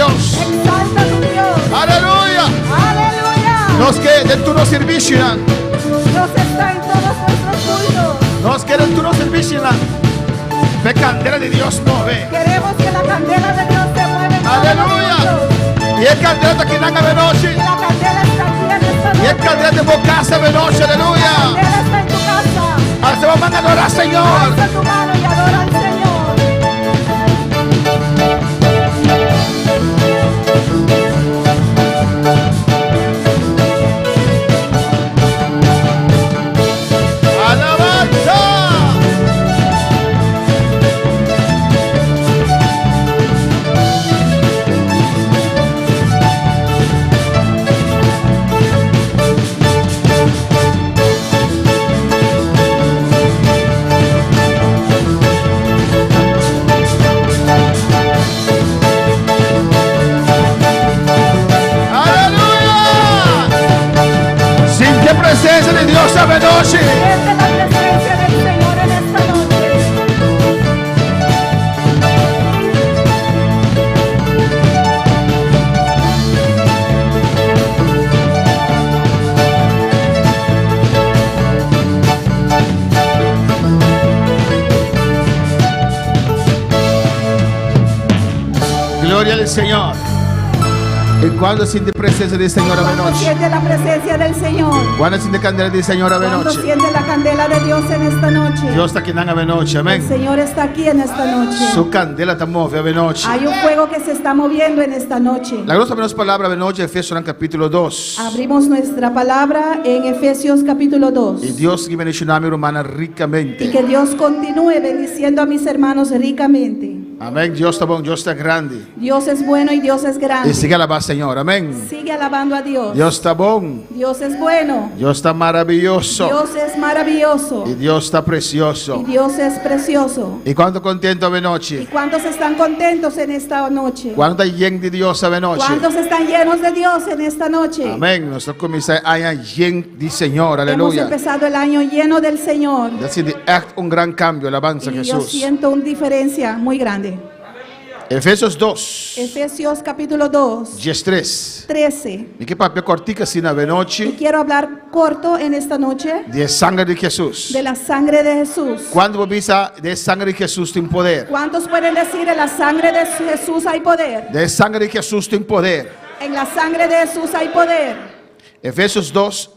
Dios. Exalta tu Dios. Aleluya. Aleluya. Nos que del turno servicio. Dios está en todos nuestros cultos. Nos que del turno servicio. Ve candela de Dios mueve. Queremos que la candela de Dios se mueva en todos los Aleluya. cultos. Y el candela está aquí en la noche. Y la candela está aquí en esta Y el noche. candela de boca casa de noche. La Aleluya. candela está en tu casa. Ahora se van a adorar, Señor. Alza tu mano y adora al Señor. Alabanza. Aleluya. Siente presencia de Dios esta noche. Siente la presencia del Señor en esta noche. Gloria al Señor. ¿Y cuándo siente presencia del Señor esta Cuando noche? siente la presencia del Señor. ¿Cuándo siente candela del Señor esta Cuando noche? siente la candela de Dios en esta noche. Dios está aquí en esta noche. El Amén. Señor está aquí en esta noche. Su candela está mueve esta noche. Hay un fuego que se está moviendo en esta noche. La gloria menos palabra esta noche, Efesios capítulo 2. Abrimos nuestra palabra en Efesios capítulo 2. Y Dios que bendice a mi hermana Y ricamente. que Dios continúe bendiciendo a mis hermanos ricamente. Amén. Dios está bueno, Dios está grande. Dios es bueno y Dios es Y grande. sigue alabando, Señor. Amén. Sigue alabando a Dios. Dios está bueno. Dios es bueno. Dios está maravilloso. Dios es maravilloso. Y Dios está Y precioso. Dios es precioso. ¿Y cuánto contento esta ¿Y noche? cuántos están contentos en esta noche? ¿Cuánto está lleno de Dios esta noche? ¿Cuántos están llenos de Dios en esta noche? Amén. Nuestro comisario haya lleno de Señor. Hemos Aleluya. empezado el año lleno del Señor. Es decir, echt un gran cambio. Alabanza a Y yo Jesús. siento una diferencia muy grande. Efesios 2. Efesios capítulo 2, 13. 13. ¿Y qué papel cortica si na Y noche? quiero hablar corto en esta noche De sangre de Jesús. de la sangre de Jesús. Cuando visa de sangre de Jesús tem poder. ¿Cuántos pueden decir en la sangre de Jesús hay poder? De sangre de Jesús tem poder. En la sangre de Jesús hay poder. Efesios 2,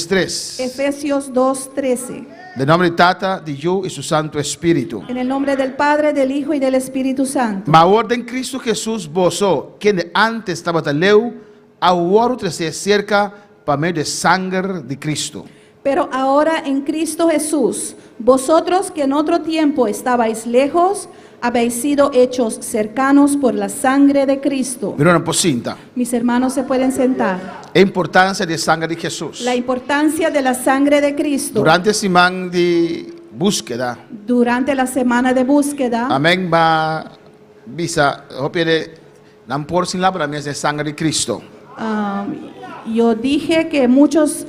13. Efesios 2, 13. De nombre de Tata, de Yo y su Santo Espíritu. En el nombre del Padre, del Hijo y del Espíritu Santo. Ma orden Cristo Jesús vosó, quien antes estaba taleu, ahora se cerca para medio de sangre de Cristo. Pero ahora en Cristo Jesús, vosotros que en otro tiempo estabais lejos, habéis sido hechos cercanos por la sangre de Cristo. Pero una pocinta. Mis hermanos se pueden sentar. La importancia de sangre de Jesús. La importancia de la sangre de Cristo. Durante el semana de búsqueda. Durante la semana de búsqueda. Amén. Va visa, opere, nan por sin labra de sangre de Cristo. Yo dije que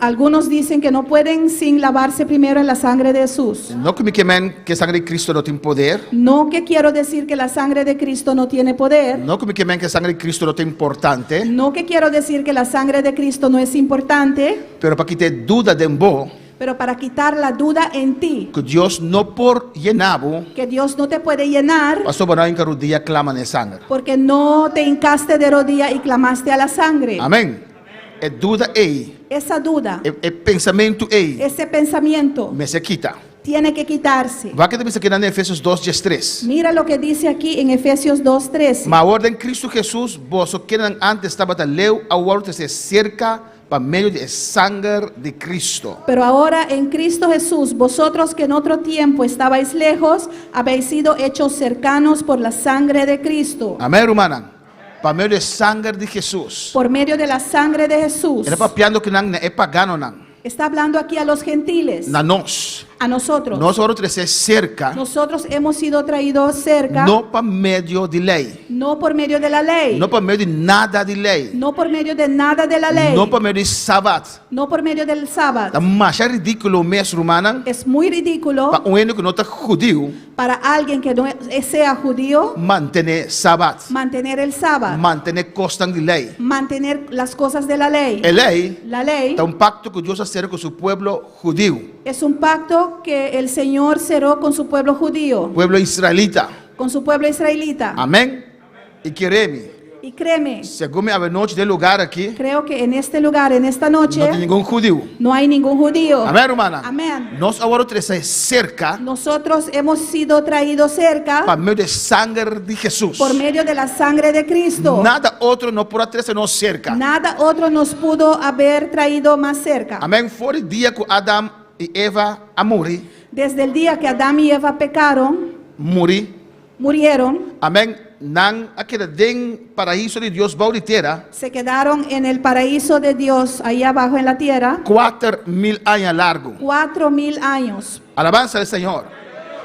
algunos dicen que no pueden sin lavarse primero en la sangre de Jesús. No como que sangre de Cristo no tiene poder. No que quiero decir que la sangre de Cristo no tiene poder. No como que sangre de Cristo no es importante. No que quiero decir que la sangre de Cristo no es importante. Pero para que te duda de vos, Pero para quitar la duda en ti, que Dios no por llenabo, que Dios no te puede llenar, pasó para en rodilla clama de sangre. porque no te hincaste de rodilla y clamaste a la sangre. Amén. Es duda ahí, Esa duda, es pensamiento ahí, ese pensamiento, me se quita. tiene que quitarse. Va que te dice que en Efesios 2, 3. Mira lo que dice aquí en Efesios 2:13. Ma orden Cristo Jesús, vos que antes estaba taleu, ahora se cerca para medio de sangre de Cristo. Pero ahora en Cristo Jesús, vosotros que en otro tiempo estabais lejos, habéis sido hechos cercanos por la sangre de Cristo. Amén, hermana. Para medio de sangre de Jesús. Por medio de la sangre de Jesús. Era papiando que nan é pagano nan. Está hablando aquí a los gentiles. Na nós. A nosotros. Nosotros trazer cerca, Nosotros hemos sido traídos cerca, no por medio de ley, no por medio de la ley, no por medio de nada de lei, no por medio de nada de la ley, não por meio de sábado. no por medio del sábado. Tá mais ridículo mesmo, romana, Es muy ridículo para que não está judío, para alguien que no sea judío manter sábado, mantener el sábado, manter costas de lei. mantener las cosas de la ley. A lei La ley é pacto que Deus fez com seu povo judío, es un pacto que el Señor cerró con su pueblo judío, povo israelita. con su pueblo israelita. Amém? E quereme, Y créeme, segundo a noite de lugar aqui, creo que en este lugar, en esta noche, não tem nenhum judío. no hay ningún judío. Amém, romana? Amén. Nós agora trazer cerca Nosotros hemos sido traídos cerca para meio de sangue de Jesus. por medio de la sangre de Cristo. Nada outro não pode trazer nós cerca. Nada otro nos pudo haber traído más cerca. Amém? Foi o dia que Adão e Eva a morir, Desde el día que Adán y Eva pecaron, murieron, amém? Não aquele den paraíso de Deus bautera, se quedaron en el paraíso de Dios ahí abajo en la tierra 4.000 anos largo. 4.000 años. Alabança ao Senhor.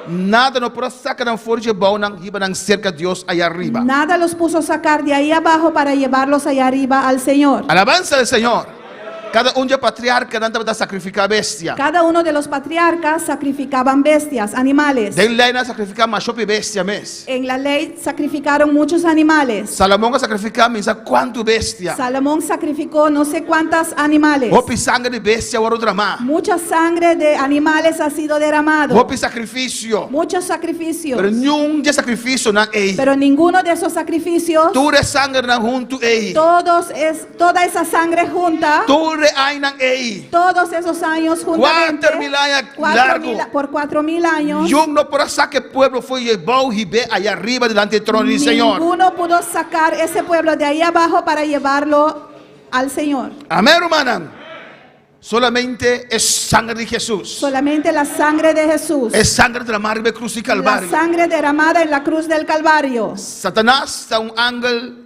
Nada não pode sacar não fora de bom não riba não cerca Deus aí arriba. Nada los puso sacar de ahí abajo para llevarlos allá arriba al Señor. Alabança ao Senhor. Cada de patriarca não estava sacrificar bestia. Cada uno de los patriarcas sacrificaban bestias, animales. Den lei não sacrificar macho e bestia mes. En la ley sacrificaron muchos animales. Salomão sacrificar mensa quanto bestia. Salomón sacrificó no sé cuántas animales. Hopi sangue de bestia o drama. Mucha sangre de animales ha sido derramado. Hopi sacrifício. Muchos sacrificios. Pero nenhum de sacrifício não é. Pero ninguno de esos sacrificios, Toda sangue não junto é. toda esa sangre junta, todos esos años juntamente, 4.000 anos largo. por 4.000 años, Yo no puedo sacar que el pueblo fue llevado y ve allá arriba delante del trono del Señor. ninguno pudo sacar ese pueblo de ahí abajo para llevarlo al Señor. Amén, hermana. Solamente es sangre de Jesús. Solamente la sangre de Jesús. Es sangre derramada en la cruz y La Calvario. sangre derramada en la cruz del Calvario. Satanás es un ángel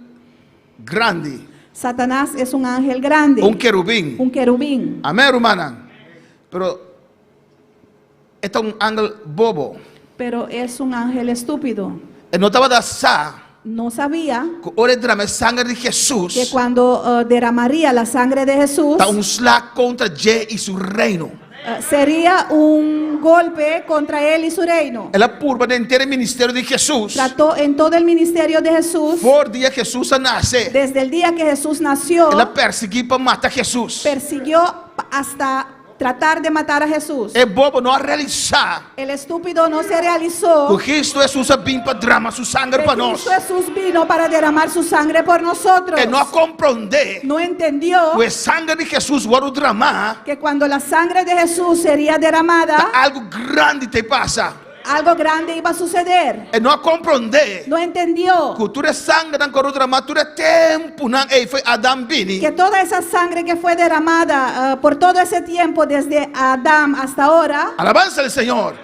grande, Satanás es un ángel grande, un querubín. un querubín, Amén, hermana. Pero este es un ángel bobo. pero es un ángel estúpido. Él no estaba de asá No sabía que ahora derrama sangre de Jesús. que cuando derramaría la sangre de Jesús, Está un slag contra Ye y su reino. sería un golpe contra él y su reino. Ela purba de entero ministerio de Jesús. Trató en todo el ministerio de Jesús, Por día Jesús nace. desde el día que Jesús nació, Ela perseguiu para matar Jesús. persiguió hasta tratar de matar a Jesús. É bobo não realizar. El estúpido no se realizó. O Cristo Jesus vim para derramar sua sangue para nós. Cristo Jesús vino para derramar su sangre por nosotros. É não compreender No entendió que o sangue de Jesus vai derramar. que cuando la sangre de Jesús sería derramada, Algo grande te passa. algo grande iba a suceder. É não compreender No entendió que tudo é sangue não corre derramar, tudo é tempo não é foi Adão vini. que toda esa sangre que fue derramada por todo ese tiempo, desde Adán hasta ahora, Alabanza ao Senhor.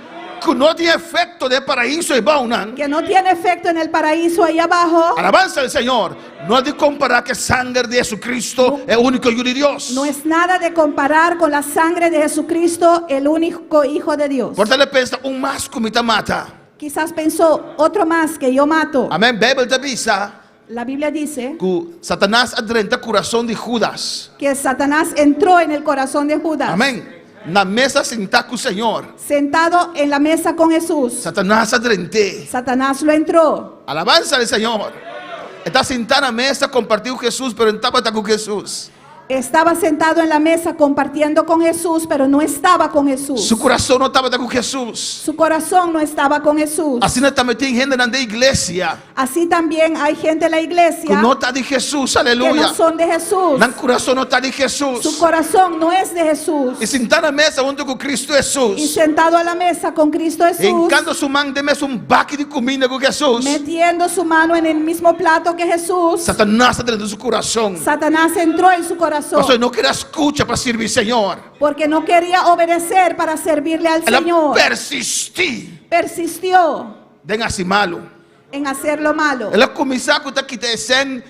Que não tem efeito de paraíso e bom não. que no tiene efecto en el paraíso ahí abajo, Alabanza ao Senhor. Não há de comparar que sangue de Jesucristo é o único Hijo de Deus. no es nada de comparar con la sangre de Jesucristo, el único Hijo de Dios. Portanto, ele pensa, mais comida mata. Quizás pensó, otro más que yo mato. Amém? Bíblia avisa La Biblia dice que Satanás adrenta o coração de Judas. que Satanás entró en el corazón de Judas. Amém? Na mesa sentar com o Senhor, Sentado en la mesa con Jesús, Satanás adrente. Satanás lo entró. Alabança ao Senhor. Está sentado na mesa, compartiu Jesus, pero não estava com Jesus. Estaba sentado en la mesa compartiendo con Jesús, pero no estaba con Jesús. Seu coração não estava com Jesus. Su corazón no estaba con Jesús. Assim também tem gente na igreja Así también hay gente en la que iglesia não está de Jesus. que Aleluia. no son de Jesús. Não coração não está de Su Jesus. corazón no es de Jesús. E sentar na mesa junto com Cristo Y Jesus. sentado a la mesa con Cristo Jesús, Enquanto sua mão de mesa baque de comida com Jesus. metiendo su mano en el mismo plato que Jesús, Satanás está dentro do seu coração. Satanás entró en su corazón Pastor, não quer escuta para servir Senhor. porque no quería obedecer para servirle al Ela Señor. persistió Persistió de assim malo. en hacer lo malo. Ela começou a quitar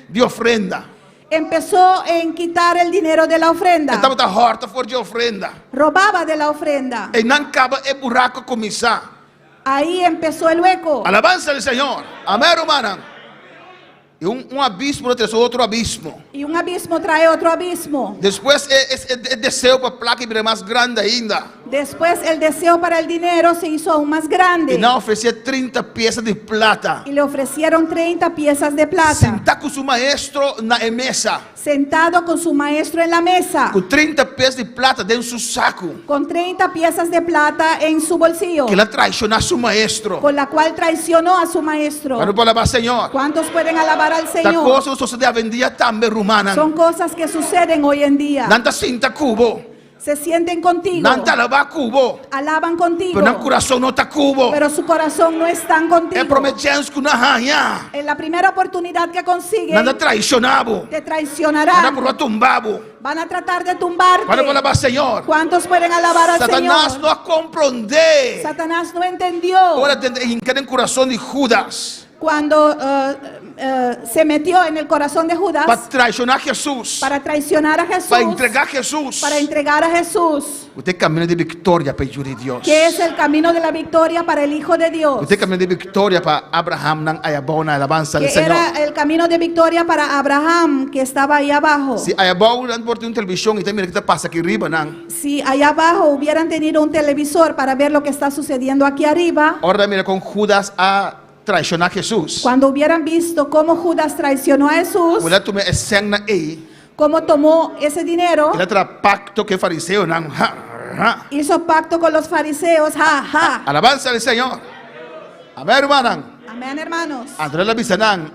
de ofrenda. empezó en quitar el dinero de la ofrenda. Estava a horta fora de ofrenda. Robaba de la ofrenda. E não acaba e buraco começar. Ahí empezó el hueco. Alabanza al Señor. Amén, hermana. E abismo traz outro abismo. Y un abismo trae otro abismo. Depois desceu para a placa e virou mais grande ainda. Después el deseo para el dinero se hizo aún más grande. E não oferecia 30 peças de plata. Y le ofrecieron 30 piezas de plata. Sentar com seu maestro na mesa. Sentado con su maestro en la mesa. Com 30 peças de plata dentro do seu saco. Con 30 piezas de plata en su bolsillo. Que ela traicionou seu maestro. Con la cual traicionó a su maestro. Para alabar Senhor. ¿Cuántos pueden alabar al Da Señor? coisa que sucede a vendia também, romana. Son cosas que suceden hoy en día. Nanta sinta cubo. Se sienten contigo. Nanta alabar cubo. Alaban contigo. Pero no coração não está cubo. Pero su corazón no están É contigo. prometendo que não arranha. En la primera oportunidad que consiguen, Nanda traicionado. te Nanda traicionarán. por tumbado. Van a tratar de tumbarte. Para alabar Senhor. ¿Cuántos pueden alabar al Satanás Señor? não compreende. Satanás no entendió Agora tem o coração de Judas. cuando se metió en el corazón de Judas Para traicionar Jesus. para traicionar a Jesús, Para entregar Jesus. para entregar a Jesús, Você caminho de vitória para o de Deus. que es el camino de la victoria para el Hijo de Dios, Você caminho de vitória para Abraham, não ayabão na alabança do que Senhor. era el camino de victoria para Abraham, que estaba ahí abajo. Se ayabão não por ter uma televisão e tem mira que está passa aqui arriba, não. Si allá abajo hubieran tenido un televisor para ver lo que está sucediendo aquí arriba, Ahora mira com Judas a traicionar Jesus. cuando hubieran visto cómo Judas traicionó a Jesús, Ela tomou escena aí. cómo tomó ese dinero, Ela tra pacto que fariseu não. hizo pacto con los fariseos, ja, ja. Alabanza al Senhor. Amém, hermana. Amén, hermanos. André la bisanang.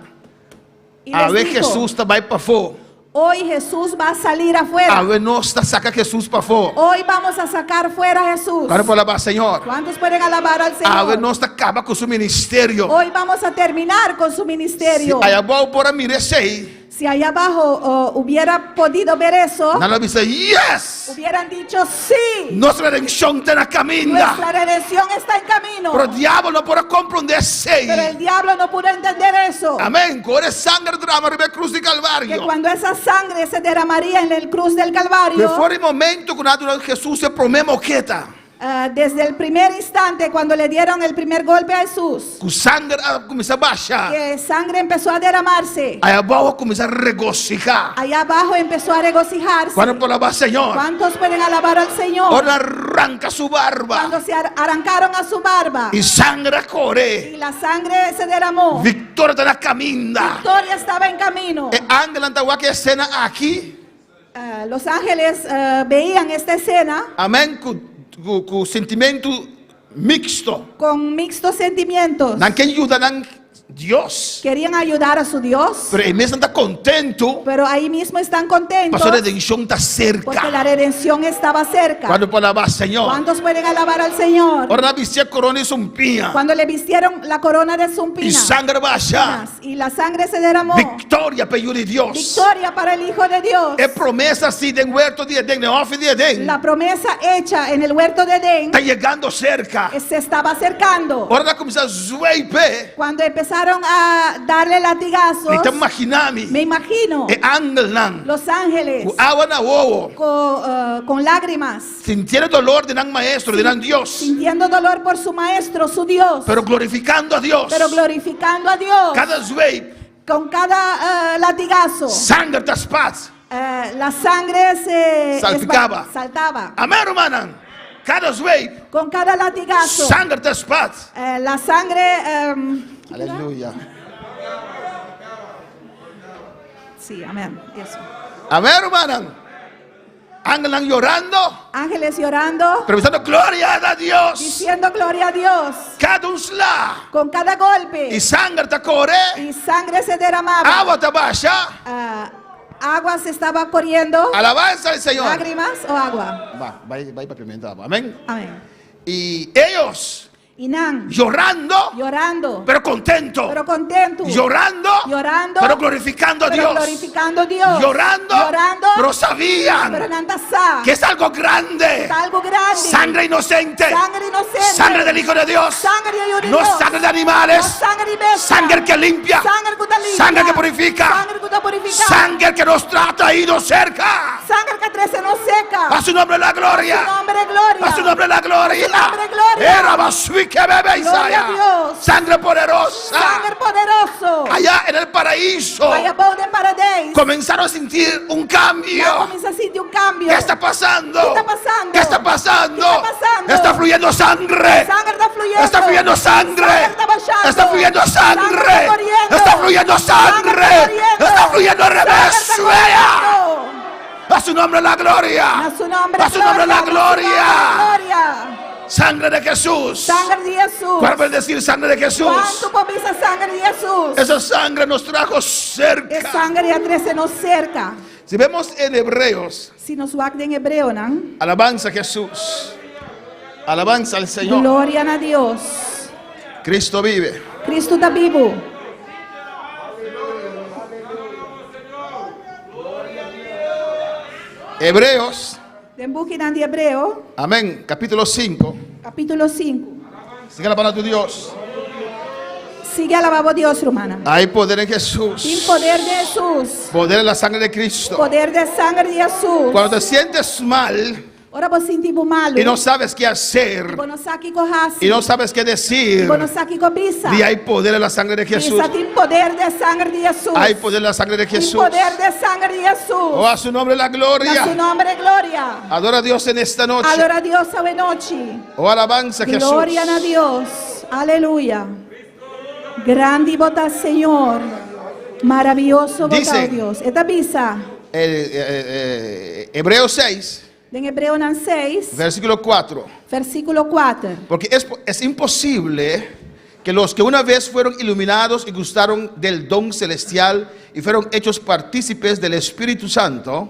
Y A les ver dijo, Jesus está vai para fora. hoy Jesús va a salir A afuera. ver nós está saca Jesus para fora. Hoy vamos a sacar fuera a Jesús. Para alabar Senhor. ¿Cuántos pueden alabar al A ver Señor? nós está acaba com seu ministério. Hoy vamos a terminar con su Se ministerio. ayabão por miresei. Si allá abajo hubiera podido ver eso, Na la bisa yes. hubieran dicho sí. Nossa redenção está na caminho. Nuestra redención está en camino. Pero o diabo não pode compreender sei. Pero el diablo no pudo entender eso. Amém. Corre sangue drama na cruz de Que Calvário. cuando esa sangre se derramaría en el cruz del Pero Calvario, foi o momento quando Jesus se promete moqueta. desde el primer instante, cuando le dieron el primer golpe a Jesús, Que o sangue começa a baixar. que sangre empezó a derramarse, Aí a boa começa a regocijar. allá abajo empezó a regocijarse. Quando por alabar Senhor. ¿Cuántos pueden alabar al Señor? Ora arranca su barba. Cuando se arrancaron a su barba E sangue corre. y la sangre se derramó, Vitória está na caminda. Victoria estaba en camino. E ángel andava que cena aqui. Los ángeles veían esta escena Amém. Com sentimento mixto. con mixtos sentimientos. Não quem ajuda não Deus. Querían ayudar a su Dios, Pero ele mesmo está contento. pero ahí mismo están contentos Pastor, a redenção está porque la cerca. redención estaba cerca. Quando por alabar Senhor. ¿Cuántos pueden alabar al Señor? Ora vestia corona e sumpinha. Cuando le vistieron la corona de E Zumpina sangue baixa. y la sangre se derramó, Vitória para o de Deus. victoria para el Hijo de Dios. É promessa assim de huerto de Edén, de off de Edén. La promesa hecha en el huerto de Edén Está chegando cerca. se estaba acercando. Ora começa a zueipe. Cuando empezaron a darle latigazos, Então imaginame. me imagino E ángel não. los ángeles O água na ovo. con lágrimas, Sintiendo dolor de nan maestro, de nan Dios. sintiendo dolor por su maestro, su Dios, Pero glorificando a Dios. pero glorificando a Dios. Cada zueipe. Con cada latigazo, Sangue das paz. la sangre se Salpicaba. saltaba. Amém, hermana. Cada zueipe. Con cada latigazo, Sangue das paz. la sangre... Aleluia. sí, amén. Eso. Amém, hermana. Ángel nan llorando. Ángeles llorando, Pero pensando gloria a Dios. diciendo gloria a Dios. Cada lá. Con cada golpe E sangue tá corre. y sangre se derramaba. Água tá baixa. Agua se estaba corriendo. Alabanza al Señor. ¿Lágrimas o agua? Vai para pimentar. Amém. Amén. E eles Inang. llorando, pero contento, Pero contento. llorando, pero glorificando a Pero Dios, glorificando a Dios. llorando, pero sabían Pero nantasa. que es algo grande, Es algo grande. sangre inocente, Sangre inocente. sangre del Hijo de Dios, Sangre de Hijo de no Dios. sangre de animales, No sangre de bestia. sangre que limpia, Sangre que te limpia. sangre que purifica, Sangre que te purifica. sangre que nos ha traído cerca. Sangre que trece no seca. A su nombre la gloria. A su nombre gloria. A su nombre la gloria. A su nombre gloria. Era basui que bebe Gloria a Isaías. Dios. Sangre poderosa. Sangre poderoso. Allá en el paraíso Vaya bom de paradise. comenzaron a sentir un Ya cambio. comienza a sentir un cambio. ¿Qué está pasando? ¿Qué está pasando? ¿Qué está pasando? ¿Qué está pasando? Está fluyendo sangre. Sangre está fluyendo. Está fluyendo sangre. Sangre está bajando. Está fluyendo Sangre sangre. está corriendo. Está fluyendo Sangre sangre. está corriendo. Está fluyendo al Sangre revés. está Vea. corriendo. A su nombre la gloria. A su nombre A su nombre la gloria. gloria. Sangre de Jesús. Sangre de Jesús. ¿Cuál puede decir sangre de Jesús? ¿Cuánto pomisa sangre de Jesús? Esa sangre nos trajo Es cerca. sangre a trece nos cerca. Si vemos en Hebreos, Si nos wakde en hebreo, ¿no? alabanza a Jesús. Alabanza al Señor. Gloria a Dios. Cristo vive. Cristo está vivo. Hebreos, Den búsqueda de hebreo, amén, capítulo 5. capítulo 5. Sigue la palabra de Dios. Sigue alabando a Dios, hermana. Hay poder en Sin Jesús. poder de Jesús. Poder en la sangre de Cristo. Poder de sangre de Jesús. Cuando te sientes mal Ahora vos sentimos malo. y no sabes qué hacer Vos no sabes qué cojas. y no sabes qué decir, Vos no sabes qué cobisa. y hay poder en la sangre de Jesús. Quizá tiene poder de sangre de Jesús. Hay poder en la sangre de Tiene Jesús. poder de sangre de Jesús. Oh, a su nombre la A su gloria. nombre, gloria. Adora a Dios en esta noche. Adora a Dios esta noche. Oh, alabanza a Jesús. Gloria a Dios. Aleluya. Grande vota Señor. Maravilloso vota Dice- Dios. Esta visa. Hebreos 6, En Hebreo 6, versículo 4. versículo 4. Porque es imposible que los que una vez fueron iluminados y gustaron del don celestial y fueron hechos partícipes del Espíritu Santo,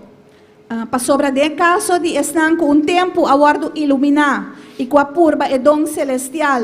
Para sobra de caso de están com tempo aguardo iluminar e com a purba e dom celestial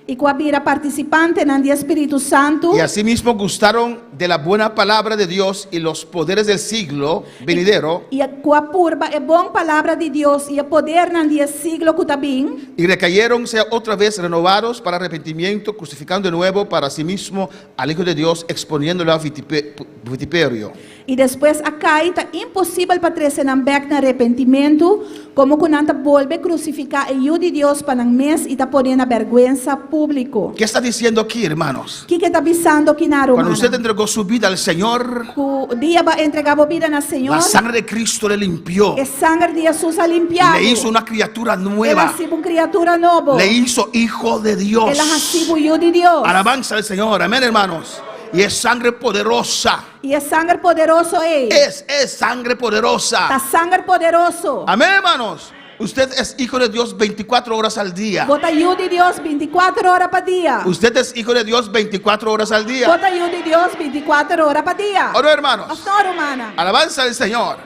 e com a vira participante en el Espíritu Santo y asimismo gustaron de la buena palabra de Dios y los poderes del siglo venidero, e com a purba e bom palavra de Deus e o poder en el siglo que está bem y recayeron sea otra vez renovados para arrepentimiento, crucificando de nuevo para sí mismo al Hijo de Dios, exponiéndolo a vituperio. e depois a caída impossível para trazer en back na arrependimento como quando anta volve crucificar e o de Deus para um mês e está poniendo a vergüenza público. ¿Qué está diciendo aquí, hermanos? O que está avisando aqui na Cuando usted Romana? entregó su vida al Señor, O dia vai entregar a vida na Senhor. la sangre de Cristo le limpió, É sangue de Jesus a limpiado. le hizo una criatura Ela nueva, ha sido uma criatura nova. le hizo hijo de Dios. Ela ha sido hijo de Deus. Alabanza al Señor, amén, hermanos. Y es sangre poderosa, E é sangue poderoso aí. es sangre Tá poderosa, sangue poderoso. amén, hermanos. Usted es hijo de Dios 24 horas al día. Bota hijo de Deus 24 horas para dia. Usted es hijo de Dios 24 horas al día. Bota hijo de Deus 24 horas para dia. ¿O no, hermanos? Pastor humana. Alabanza al Señor.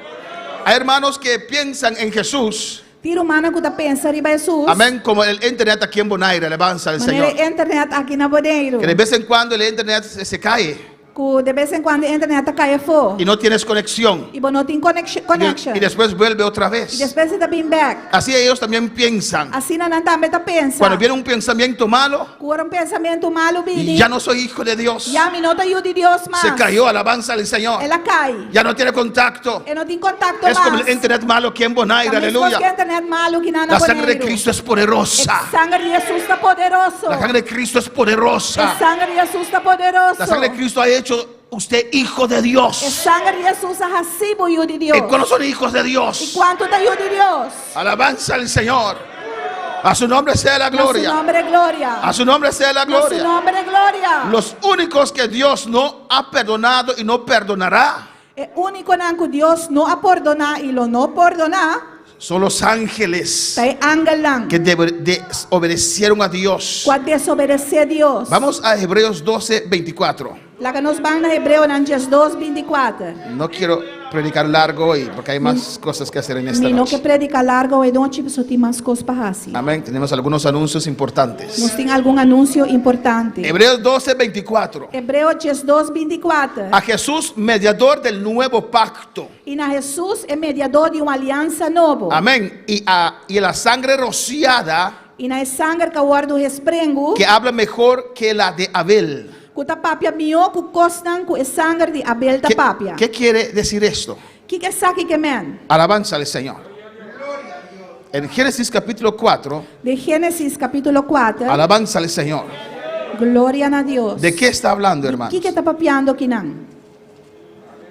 Hay hermanos que piensan en Jesús, Tira humana que tá pensa riba Jesus. amén, como el internet aquí en Bonaire. Alabanza al Señor. Maneira internet aqui na Boneiro. Que de vez en cuando el internet se cae Que de vez em quando a internet tá caia fora. y no tienes conexión. E bom não tem connection. Y después vuelve otra E vez. depois está bem back. Así ellos también piensan. Assim não também tá pensa. Cuando viene un pensamiento malo, Agora pensamento malo y vini. ya no soy hijo de Dios, Ya mi nota hijo de Deus mais. se cayó, alabanza al Señor. Ela cai. Ya no tiene contacto. E não tem contacto Es como mais. el internet malo aquí en Bonaire, Também aleluya. que internet malo que na La sangre de Boneiro. Cristo es El poderosa. sangre de Jesus está poderoso. La sangre de Cristo es El poderosa. sangre de Jesus está poderoso. La sangre de Cristo ha hecho usted hijo de El Dios. sangre de Jesus ha sido hijo de Deus. ¿Y cuándo son hijos de E Dios? quanto da hijo de Deus? Alabanza al Señor. A su nombre sea la A su gloria. nombre gloria. A su nombre sea la A su gloria. nombre gloria. Los únicos que Dios no ha perdonado y no perdonará É único que Deus não a perdonar e lo não perdonar. son los ángeles Tá ángel lang. que desobedecieron a Dios. Quando desobedecer a Deus. Vamos a Hebreos 12, 24. Lá que nos van na Hebreu, em Dias 2, 24. No quiero predicar largo hoy porque hay más cosas que hacer en esta Mi no que noche. predica largo e noite, só tem mais coisas para fazer. Amén. Tenemos algunos anuncios Nós importantes. tem algum anúncio importante. Hebreos 12:24. Hebreu 12:24. A Jesús, mediador del nuevo pacto. E na Jesus é mediador de uma aliança nova. Amén. Y la sangre rociada E na sangue que guarda o resprengo, que habla mejor que la de Abel. que ta papia mio ku kostan ku sangue de Abel ta ¿Qué, papia. qué quiere decir esto? Que sabe que men? Alabanza al Señor. En Génesis capítulo 4, De Gênesis capítulo 4. alabanza al Señor. Glória a Deus. ¿De qué está hablando, hermano? Que tá papiando que não?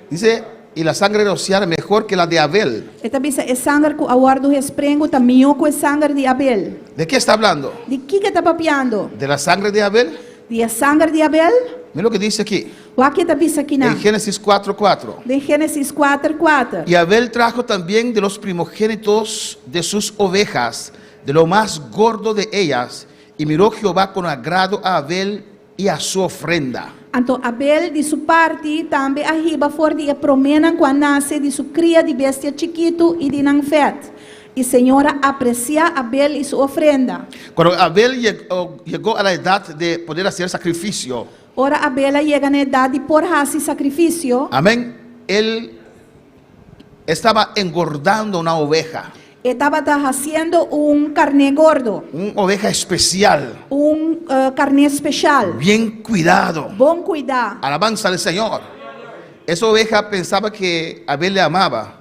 Dice, y la sangre rociada mejor que la de Abel. Eta bisa é sangue ku guarda o resprengo ta mio ku sangue de Abel. ¿De qué está hablando? De que tá papiando? ¿De la sangre de Abel? De sangue de Abel? Mira lo que dice aquí, O que tá bisa que não? en Génesis 4:4. De Gênesis 4:4. Y Abel trajo también de los primogénitos de sus ovejas, de lo más gordo de ellas, y miró Jehová con agrado a Abel y a su ofrenda. Então Abel de sua parte também arriba for de promena quando nasce de sua cria de bestia chiquito e de não fet. E Senhora aprecia Abel e sua ofrenda. Cuando Abel llegó a la edad de poder hacer sacrificio, Ora Abel chega na idade de por fazer sacrifício. amén, él estaba engordando una oveja, Estava fazendo carne gordo, una oveja especial, carne especial. bien cuidado. Bom cuidar. Alabanza al Señor. Esa oveja pensaba que Abel le amaba,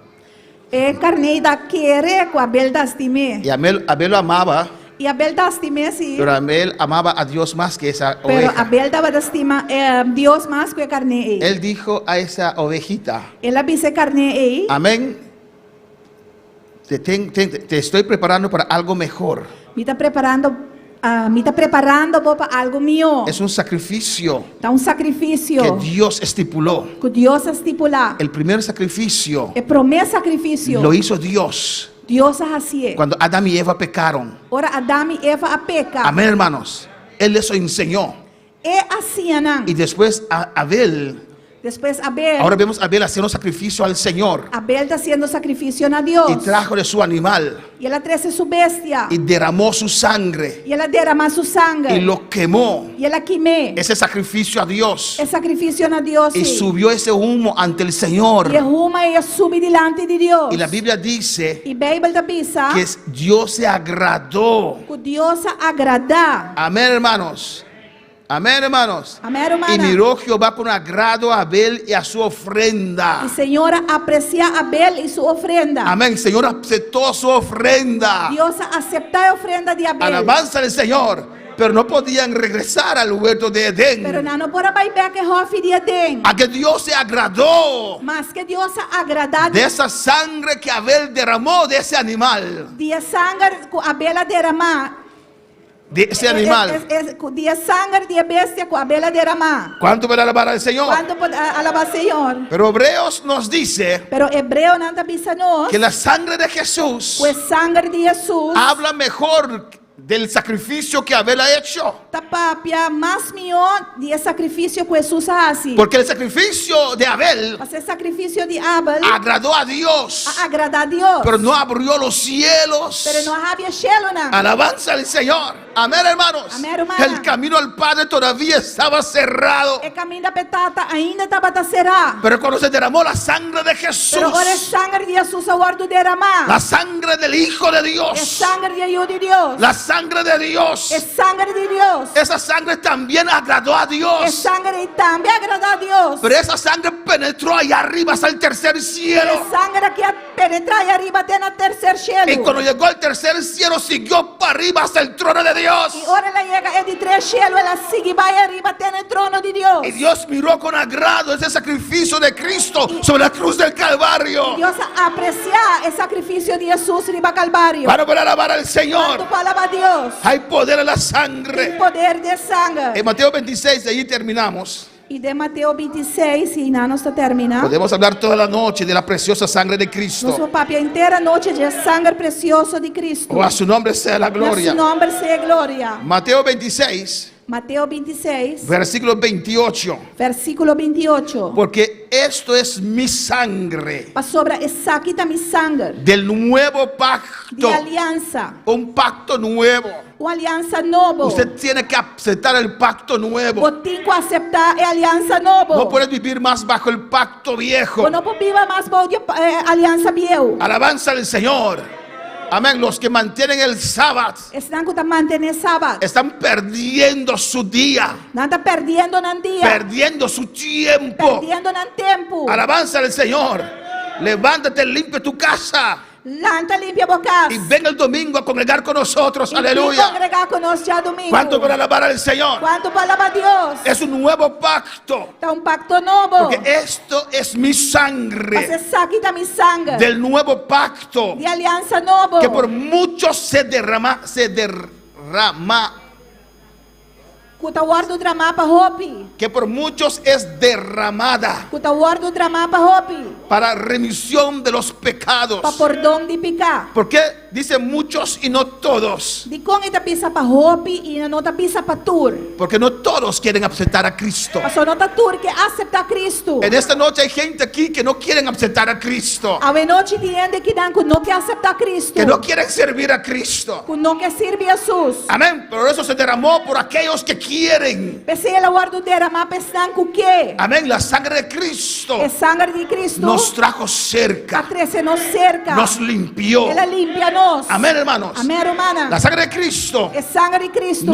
É carne da querer com Abel das time. y Abel lo amaba, E Abel das time sim. pero Abel amaba a Dios más que esa Pero oveja. Abel dava da estima Deus mais que carne. Él dijo a esa ovejita, Ela bise carne. amén, te estoy preparando para algo mejor. Me está preparando para algo mío. Es un sacrificio Tá sacrifício que Dios estipuló. que Deus estipular. El primer sacrificio É primeiro sacrifício. lo hizo Dios Deus fazia. cuando Adán y Eva pecaron. Ora Adão e Eva a peca. Amén, hermanos. Él les enseñó. É assim, não. Y después Abel, Depois Abel. ahora vemos a Abel haciendo sacrificio al Señor. Abel está haciendo sacrificio a Deus. Y trajo de su animal E ela trouxe sua bestia. y derramó su sangre E ela derramou seu sangue. y lo quemó. E ela queimou. Ese sacrificio a Dios. É sacrifício a Deus. Y subió ese humo ante el Señor. E arruma e sube delante de Deus. Y la Biblia dice E a Bíblia diz que Dios se agradó. que Deus agrada. Amén, hermanos. Amén, hermanos. Amém, hermana. Y miró Jehová con agrado a Abel y a su ofrenda. E Senhora aprecia Abel e sua ofrenda. Amén. El Señor aceptó su ofrenda. Deus acepta a ofrenda de Abel. Alabanza al Señor. Pero no podían regresar al huerto de Pero Edén. não pode baibar que hofe de Edén. A que Dios se agradó Mas que Deus agrada de esa sangre que Abel derramó de ese animal. de sangue que Abel derramar. De ese animal. De sangue de bestia que Abel derramar. ¿Cuánto van a alabar al Señor? Quando pode alabar Senhor. Pero Hebreos nos dice Pero Hebreu não está pensando que la sangre de Jesús que sangue de Jesus habla mejor del sacrificio que Abel ha hecho. tapapia mais melhor de sacrifício que Jesus faz. Porque el sacrificio de Abel Fazer sacrifício de Abel agradó a Dios, agrada a Deus. pero no abrió los cielos. Pero não havia cielo não. Alabanza al Señor. Amén, hermanos. Amén, hermana. El camino al Padre todavía estaba cerrado. O caminho da petata ainda estava a será. Pero cuando se derramó la sangre de Jesús, Pero ora sangue de Jesus ao ordo derramar. la sangre del Hijo de É Dios, sangue de Hijo de Deus. la sangre de Dios, É sangue de Deus. esa sangre también agradó a É Dios. sangue também agrada a Deus. Pero esa sangre penetró allá arriba hasta el tercer É cielo. sangue que penetra e arriba até na terceiro cielo. Y cuando llegó al tercer cielo, siguió para arriba hasta el trono de Dios. E ora ela chega é de três cielo, ela sigue vai arriba até no trono de Deus. Y Dios miró con agrado ese sacrificio de Cristo sobre la cruz del Calvario. Deus aprecia o sacrifício de Jesus riba Calvário. Para poder alabar al Quando Señor. falava a Deus, Hay poder en la tem sangre. poder de sangue. En Mateo 26, de allí terminamos. E de Mateus 26, e não está terminando. Podemos hablar toda la noche de la preciosa sangre de Nosso Cristo. papel inteira noite de sangue precioso de Cristo. O a su nombre sea la gloria. Nosso nome seja glória. Mateo 26, Mateus 26, versículo 28. versículo 28. Porque esto es mi sangre Pa sobra essa kita mi sangue del nuevo de pacto. aliança. Un pacto nuevo. Uma aliança nova. Usted tiene que aceptar el pacto nuevo. Você tem que aceitar a aliança nova. No puedes vivir más bajo el pacto viejo. Você não pode viver mais bajo a aliança vieja. Alabanza al Señor. Amén. Los que mantienen el sábado Estão que mantendo sábado. están perdiendo su día, Não está perdendo no dia. perdiendo su tiempo. Perdendo no tempo. Alabanza al Señor. Levántate, limpia tu casa Lanta limpia boca. y ven el domingo a congregar con nosotros. Aleluya. Congregar conosco já domingo. ¿Cuánto para alabar al Señor? Quanto para alabar Deus? Es un nuevo pacto. Está pacto novo. Porque esto es mi Você sangre sabe que tá mi sangue. del nuevo pacto De aliança novo. que por muchos se derrama. Kuta guardo drama pa hopi. Que por muchos es derramada Kuta guardo drama pa hopi. para remisión de los pecados. Pa perdão de pecar. ¿Por qué dice muchos y no todos? Di kong ita pisa pa hopi e não ta pisa pa tur. Porque no todos quieren aceptar a Cristo. Paso não ta tur que acepta Cristo. En esta noche hay gente aquí que no quieren aceptar a Cristo, A noite tiende que dan que não quer aceitar Cristo. que no quieren servir a Cristo. Que não quer servir a Jesus. Amén. Pero eso se derramó por aquellos que quieren. Pese ela guardo derramar pesnan ku que. Amén. La sangre de Cristo É sangue de Cristo. nos trajo cerca, Patrece nos cerca. nos limpió. Ela limpia nos. Amén, hermanos. Amém, romana. La sangre de Cristo É sangue de Cristo.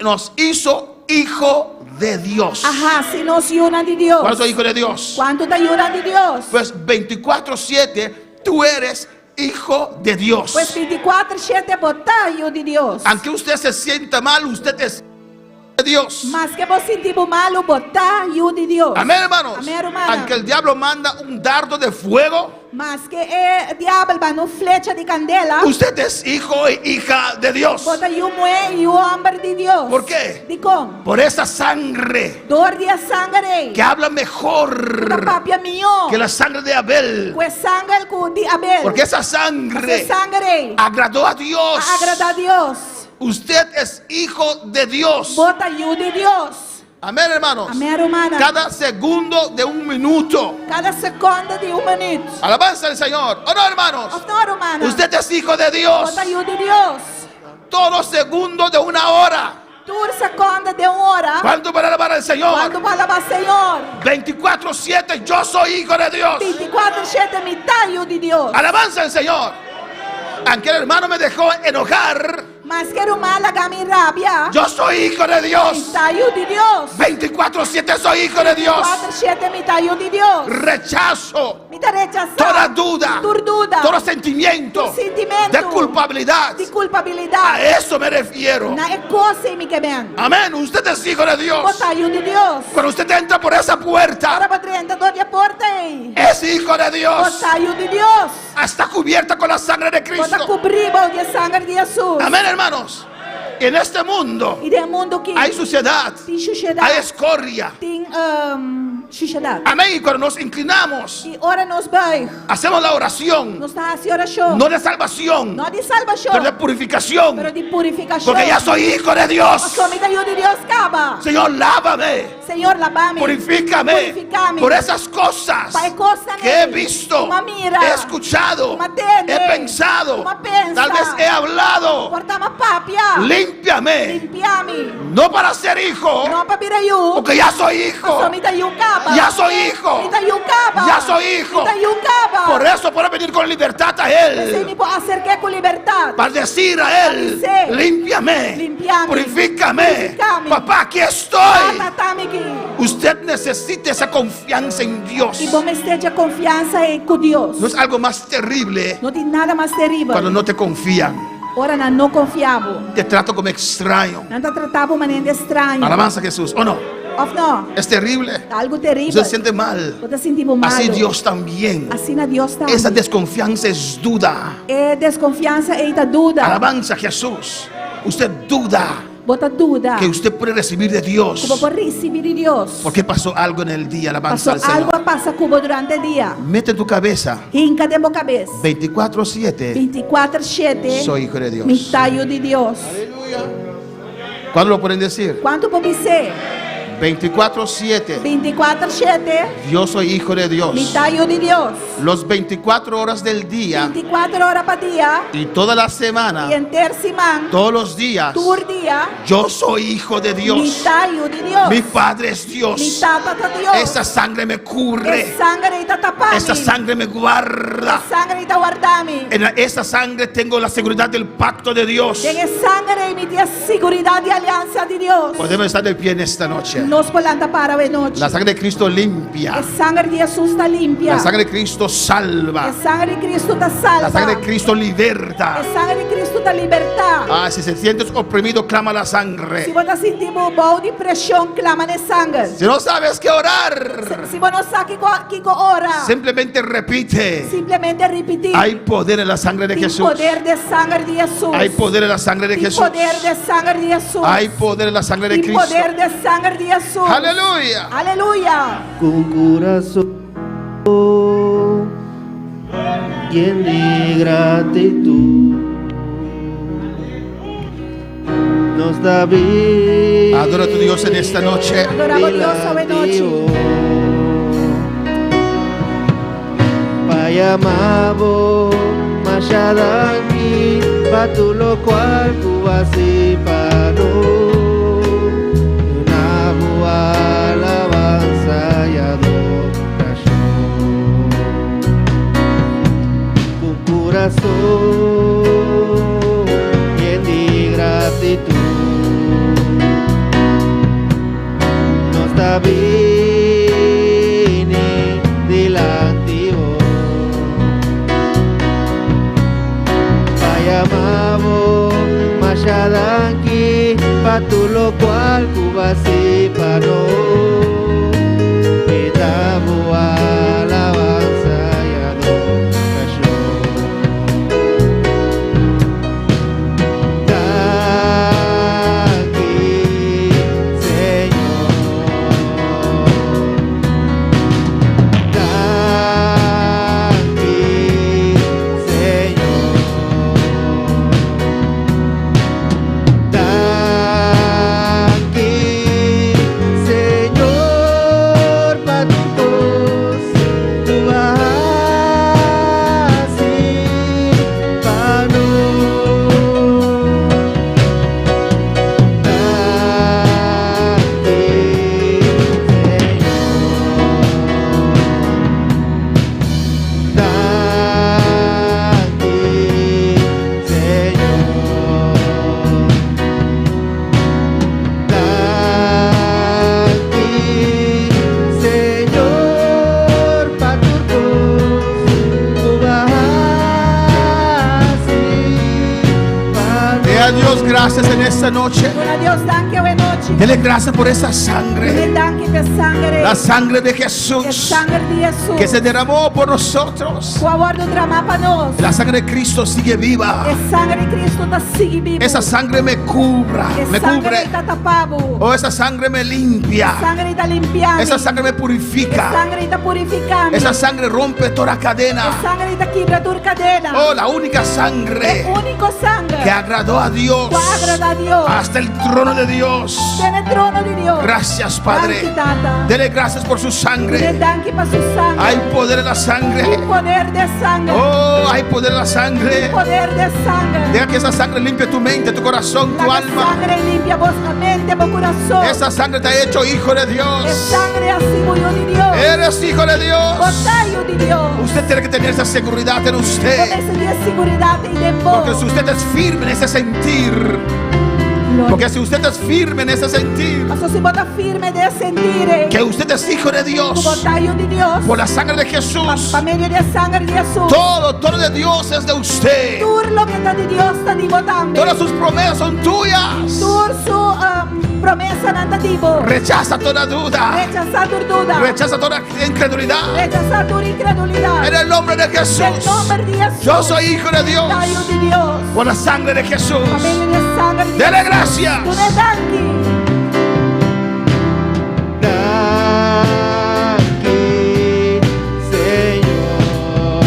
nos hizo hijo de Dios. Ajá, si nos ayuda de Dios. ¿Cuál es el hijo de Dios? ¿Cuánto te ayuda de Dios? Pues 24/7 tú eres hijo de Dios. Pues 24/7 botar ayuda de Dios. Aunque usted se sienta mal, usted es de Dios. Mas que vos sentimos malo, botar ayuda de Dios. Amén, hermanos. Amén, hermana. Aunque el diablo manda un dardo de fuego, Mas que el diablo va no flecha de candela. usted es hijo e hija de Dios. Bota y un hombre de Dios. ¿Por qué? ¿De cómo? Por esa sangre Dor de sangre. que habla mejor La papia mío. que la sangre de Abel. Pues sangre de Abel. Porque esa Esa sangre sangre agradó a Dios. agrada a Dios. Usted es hijo de Dios. Bota ayuda de Dios. Amén, hermanos. Amén, hermana. Cada segundo de un minuto. Cada segundo de un minuto. Alabanza al Señor. ¿O no, hermanos? No, hermana. Usted es hijo de Dios. Bota ayuda de Dios. Todos los segundos de una hora. Tur segundo de una hora. ¿Cuánto para alabar al Señor? Quando para alabar Senhor. 24/7 yo soy hijo de Dios. 24/7 mitad de Dios. Alabanza al Señor. Aunque el hermano me dejó enojar, Mas quero mal a mi rabia. yo soy hijo de Dios. Mitad de Dios. 24/7 soy hijo de Dios. 24/7 mitad de Dios. Rechazo Mitad rechazar. toda duda, Duda. todo sentimiento Tu sentimento. de culpabilidad. De A culpabilidad. eso me refiero. Na é coisa em que vem. Amén. Usted es hijo de Dios. Bota de Dios. Cuando usted entra por esa Ora puerta, para dentro da porta aí. es hijo de Dios. Bota de Dios. Está cubierta con la sangre de Bota Cristo. cobrir de sangue de Jesus. Amén, hermanos. En este mundo E do mundo que hay suciedad, tem suciedade. hay escoria. Tem suciedade. Amén. Y cuando nos inclinamos, E ora nos vai. hacemos la oración, Nos dá a oração. no de salvación, Não de salvação. pero de purificación. Pero de purificação. Porque ya soy hijo de Dios. Somente ayuda de Dios acaba. Señor, lávame, Señor, lavame. purifícame Purificame. por esas cosas Pai, costa que he nele. visto, Uma mira. he escuchado, Uma tende. he pensado, Uma pensa. tal vez he hablado. Portama papia. Límpiame, Limpiame. no para ser hijo, Não para pirayu. porque ya soy hijo. Somente ayuda acaba. Ya soy hijo. Mita ayuda acaba. Ya soy hijo. Mita ayuda acaba. Por eso puedo venir con libertad a Se Él, me acerquei com liberdade. para decir a Él, Dice, límpiame, limpiame, purifícame. purificame. Papá, aquí estoy. Tatame aqui. Usted necesita esa confianza en Dios. E bom esteja confiança com Deus. No es algo más terrible Não tem nada mais terrível. cuando no te confían. Ora, não confiava. Te trato como extraño. Não te tratava de maneira estranha. Alabanza a Jesús. ¿O no? Ou não? Es terrible. Algo terrível. Usted se siente mal. Você sentimos mal. Así Dios también. Assim na Deus também. Esa desconfianza es duda. É desconfiança e da dúvida. Alabanza a Jesús. Usted duda Bota dúvida. que usted puede recibir de Dios. Como por receber de Deus. Porque pasó algo en el día. Alabanza Passou al Señor. algo passa cubo durante o dia. Mete tu cabeza. Hinca de boca cabeça. 24/7. 24/7. Soy hijo de Dios. Mitaio de Deus. ¿Cuándo lo pueden decir? Quanto pode ser? 24/7. 24/7, Yo soy hijo de mi Dios. tayo di Dios. Los 24 horas del día 24 horas pa dia, y toda la semana, y enter simang, todos los días, tur dia, yo soy hijo de mi Dios. tayo di Dios. Mi Padre es Mi Dios. tata ta Dios. Esa sangre me Es cubre. sangre ita tapami. Esa sangre me guarda. Es sangre ita guardami. En esa sangre tengo la seguridad del pacto de Dios. Deng es sangre mi tia seguridad di alianza di Dios. Podemos estar de pie en esta noche. Nos polanta para venoche. La sangre de Cristo limpia. Es sangre di Jesus ta limpia. La sangre de Cristo salva. Es sangre di Cristo ta salva. La sangre de Cristo liberta. Es sangre di Cristo ta libertà. Ah, si se sientes oprimido, clama la Si sangre. vos ta sentimo bau di presión, clama ne sangue. Si no sabes qué orar, Si vos no sa Kiko ora, simplemente repite. simplemente ripeti. Hay poder en la sangre de Il Jesús. poder de sangre di Jesus. Hay poder en la sangre de Il Jesús. poder de sangre di Jesus. Hay poder en la sangre de Il Cristo. poder de sangre di Jesus. Aleluya. Aleluya. Con corazón lleno de gratitud, nos da vida. Adora a tu Dios en esta noche. Adoramos a Dios ove noche. Payamabo masyadaki patulo kwal kuwasi pano Nabu alabanza y adoración con corazón lleno de gratitud nos da vine delante vos Payamabo masyadaki patulo kwal kubasi pano Itamu alabanza y adoración Aquí, Señor Aquí, Señor Aquí, Señor, para tu voz, tu así, para no. Dé a Dios gracias en esta noche. Dona Dios danke ove noche. Dele gracias por esa Dile sangre. danke per sangre. La sangre de Es Jesús sangre di Jesus. que se derramó por nosotros. Qua guardo drama pa nos. La sangre de Cristo sigue viva. Es sangre di Cristo ta sigi vivo. Esa sangre me cubra, Es me sangre cubre. ta tapavo. Oh, esa sangre me limpia. Sangre ta limpiami. Esa sangre me Es purifica. sangre ta purificami. Esa sangre rompe toda Es cadena. sangre ta quibra tur cadena. Oh, la única Es sangre unico sangue. que agradó a Dios Qua agrada a Dios. hasta el trono de Dios. Tiene el trono di Dios. Gracias, Padre. Danke, Tata. Dele gracias por su Dile sangre. danke pa su sangre. Hay poder en la Il sangre. poder de sangre. Oh, hay poder en la Il sangre. poder de sangre. Deja que esa sangre limpie tu mente, tu corazón, tu La alma. sangre limpia vuestra mente, vuestro corazón. Esa sangre te ha hecho hijo de Es Dios. sangre así voglio di Dios. Eres hijo de Dios. Portaio di Dios. Usted tiene que tener esa seguridad en Con usted. esa di seguridad y de Porque vos. si usted es firme en ese sentir, porque si usted es firme en ese sentir, Ma si vota firme de sentire. que usted es hijo de Dios, Portaio di Dios. por la sangre de Jesús, Pa meglio di sangre di Gesù. todo de Dios es de usted. Turlo che sta di Dios sta di votando. Todas sus promesas son tuyas. Tur su promessa nantativo. Rechaza toda duda. Rechaza tur duda. Rechaza toda incredulidad. Rechaza tur incredulidad. En el nombre de Nel Jesús. nome di Gesù. Yo soy hijo de Dios. Portaio di Dios. Por la sangre de Jesús. Pa meglio di sangre di Dele Gesù. gracias. Tu ne danchi. Aquí, Señor.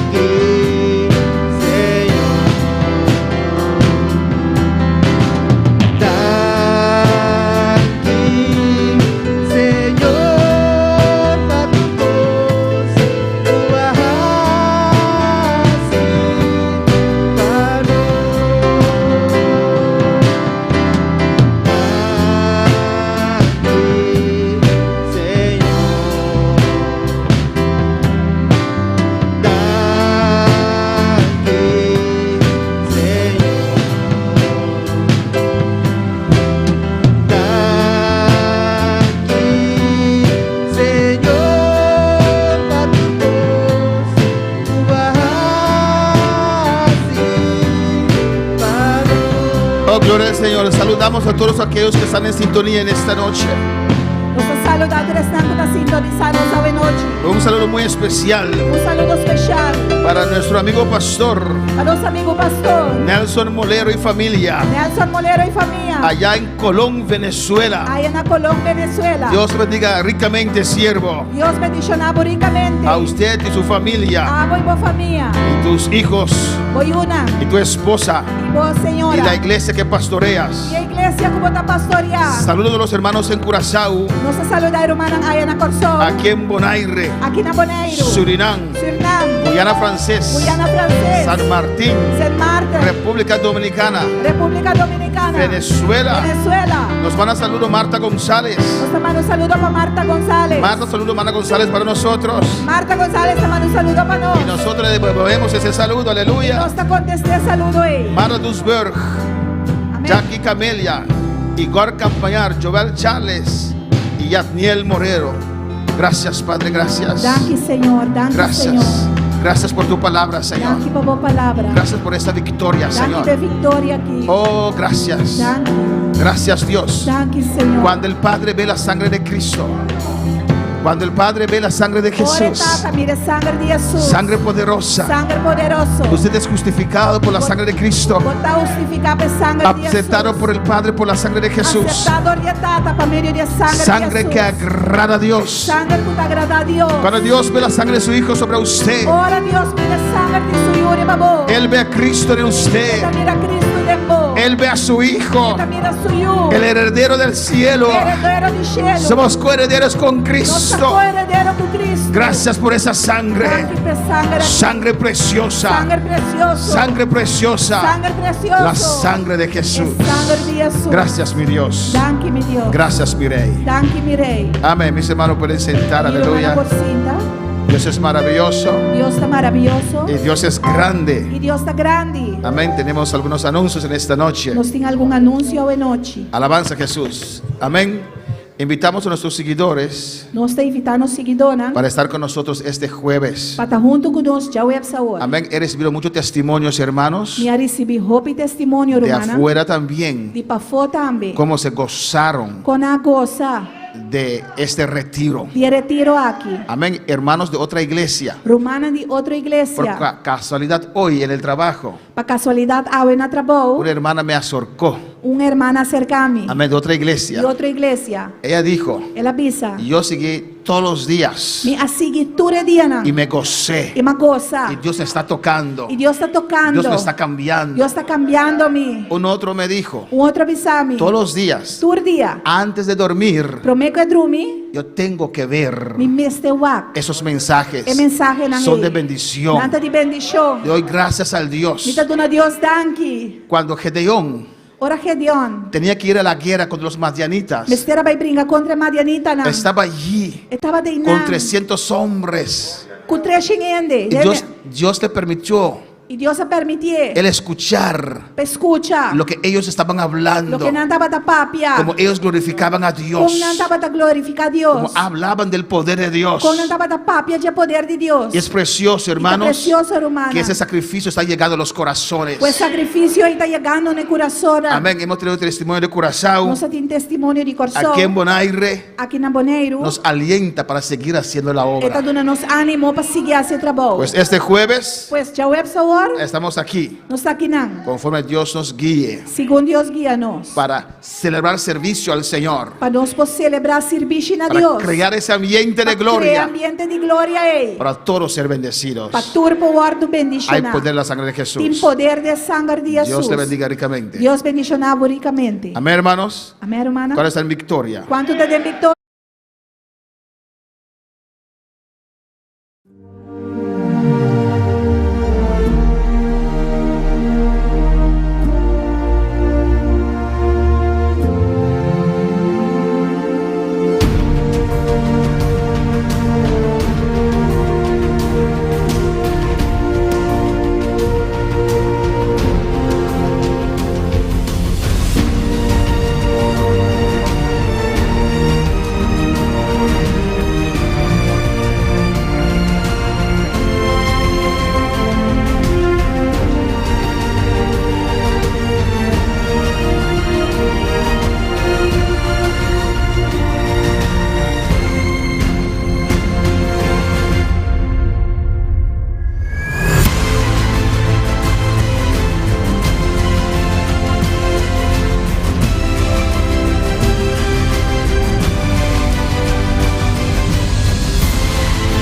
Aquí, Señor. Señor. Saludamos a todos aquellos que están en sintonía en esta noche. Nossa saludo restante da sintonizar nos ao noite. Un saludo muy especial Saludo especial para nuestro amigo pastor para nosso amigo pastor Nelson Molero y familia, Nelson Molero e família. allá en Colón, Venezuela. Aí na Colômbia, Venezuela. Dios bendiga ricamente, siervo, Deus bendicionava ricamente. a usted y su familia, Amo e boa família. y tus hijos, Boi una y tu esposa, e boa y senhora. la iglesia que pastoreas. E a igreja como está pastorear. Saludos a los hermanos en Curazao, Nossa saludo a irmã aí na Corsol. aquí en Bonaire, Aqui na Bonaire. Surinam, Surinam. Guyana Francés, Guyana Francês. San Martín, San Martín. República Dominicana, República Dominicana. Venezuela. Venezuela. Nos van a saludar Marta González. Nos manda un saludo para Marta González. Marta, saludo Marta González para nosotros. Marta González te manda un saludo para Y nós. nosotros le devolvemos ese saludo, aleluya. Nós te contestei saludo aí. Mara Dusberg, Amém. Jackie Camelia, Igor Campañar, Joel Charles y Yatniel Morero. Gracias, Padre, gracias. Danke, Senhor. Danke, Senhor. Gracias. Gracias por tu palabra, Señor. Danke por boa palavra. Gracias por esta victoria, Danke Señor. de vitória aqui. Oh, gracias. Danke. Gracias, Dios. Danke, Senhor. Cuando el Padre ve la sangre de Cristo, cuando el Padre ve la sangre de Ore, Jesús, Tata, mire sangre de Jesus. sangre poderosa, Sangre poderoso. usted es justificado por la sangre de Cristo, Botar justificar por sangre de Jesus. aceptado por el Padre por la sangre de Jesús, Aceptado de Tata, para meio de sangre sangre de que Jesus. agrada a Dios. Sangre que te agrada a Dios. Cuando Dios ve la sangre de su Hijo sobre usted, Ora, Dios, mire sangre de su Yuri, babo. Él ve a Cristo en usted, Mira Cristo de bo. Él ve a su Hijo, Mira su Yu. el heredero del cielo. Heredero de cielo. Somos coherederos con Nossa Cristo. coheredero com Cristo. Gracias por esa sangre, Danke por sangre. sangre preciosa, Sangre precioso. sangre preciosa, Sangre precioso. la sangre de Jesús. Sangre de Jesus. Gracias, mi Dios. Danke, mi Deus. Gracias, mi Rey. Danke, mi Rei. Amén. Mis hermanos pueden sentar, Mira, aleluya. hermana Porcinta. Dios es maravilloso Dios está maravilhoso. y Dios es grande. E Deus está grande. Amén. Tenemos algunos anuncios en esta noche. Nós tem algum anúncio hoje noite. Alabanza a Jesús. Amén. Invitamos a nuestros seguidores Nós te invitamos seguidora para estar con nosotros este jueves. para estar junto conosco já web saúde. Amén. He recibido muchos testimonios, hermanos, Me recebi roupa e testemunho, de hermana. afuera también, De para fora também. cómo se gozaron Com a goza de este retiro. de retiro aqui. Amén. Hermanos de otra iglesia. Romana de outra Por igreja. casualidad, hoy en el trabajo, Para casualidade, ao na trabalho, una hermana me acercó. uma irmã acerca-me Amén. De otra de iglesia. outra igreja. Ella dijo, Ela avisa. y yo seguí todos los días Me assegui todo dia. y me gocé. E me goza. Y Dios está tocando. E Deus está tocando. Dios me está cambiando. Deus está cambiando-me. Un otro me dijo, Outro avisa-me. todos los días, Todo dia. antes de dormir, Prometo que dormir. yo tengo que ver Me meste wak. esos mensajes. E mensagem na Son rei. de bendición. Nanta de bendição. Le doy gracias al Dios. Me tá dando Deus danke. Cuando Gedeón Ora Gedeon. tenía que ir a la guerra contra los madianitas, Mestera vai brincar contra Madianita na. estaba allí Estava de con 300 hombres. Com 300 Y Dios le permitió E Deus a permitir. el escuchar Escucha. lo que ellos estaban hablando, Lo que não estava da papia. como ellos glorificaban a Dios, Como não estava da glorificar Deus. como hablaban del poder de Dios. Como não estava da papia de poder de Deus. Y es precioso, Está hermanos, precioso, hermana. que esse sacrificio está llegando a los corazones. O sacrifício está chegando no coração. Amén. Hemos tenido testimonio de Curazao, Nós temos testemunho de coração. aquí en Bonaire, Aqui na Boneiro. nos alienta para seguir haciendo la Está obra. dando-nos ânimo para seguir esse trabalho. Pues este jueves Pues já web sabor. estamos aquí, Nós está aqui não. conforme Dios nos guíe, Segundo Deus guia-nos. para celebrar servicio al Señor, Para nós poder celebrar serviço a para Deus. crear ese ambiente de Para criar gloria, ambiente de glória aí. para todos ser bendecidos. Para turbo guardo bendição. Hay poder en la sangre de Tem Jesús. poder de sangue de Jesus. Dios te bendiga ricamente. Deus bendicionar ricamente. Amén, hermanos. Amém, hermana? ¿Cuál está en victoria? Quanto te den victória?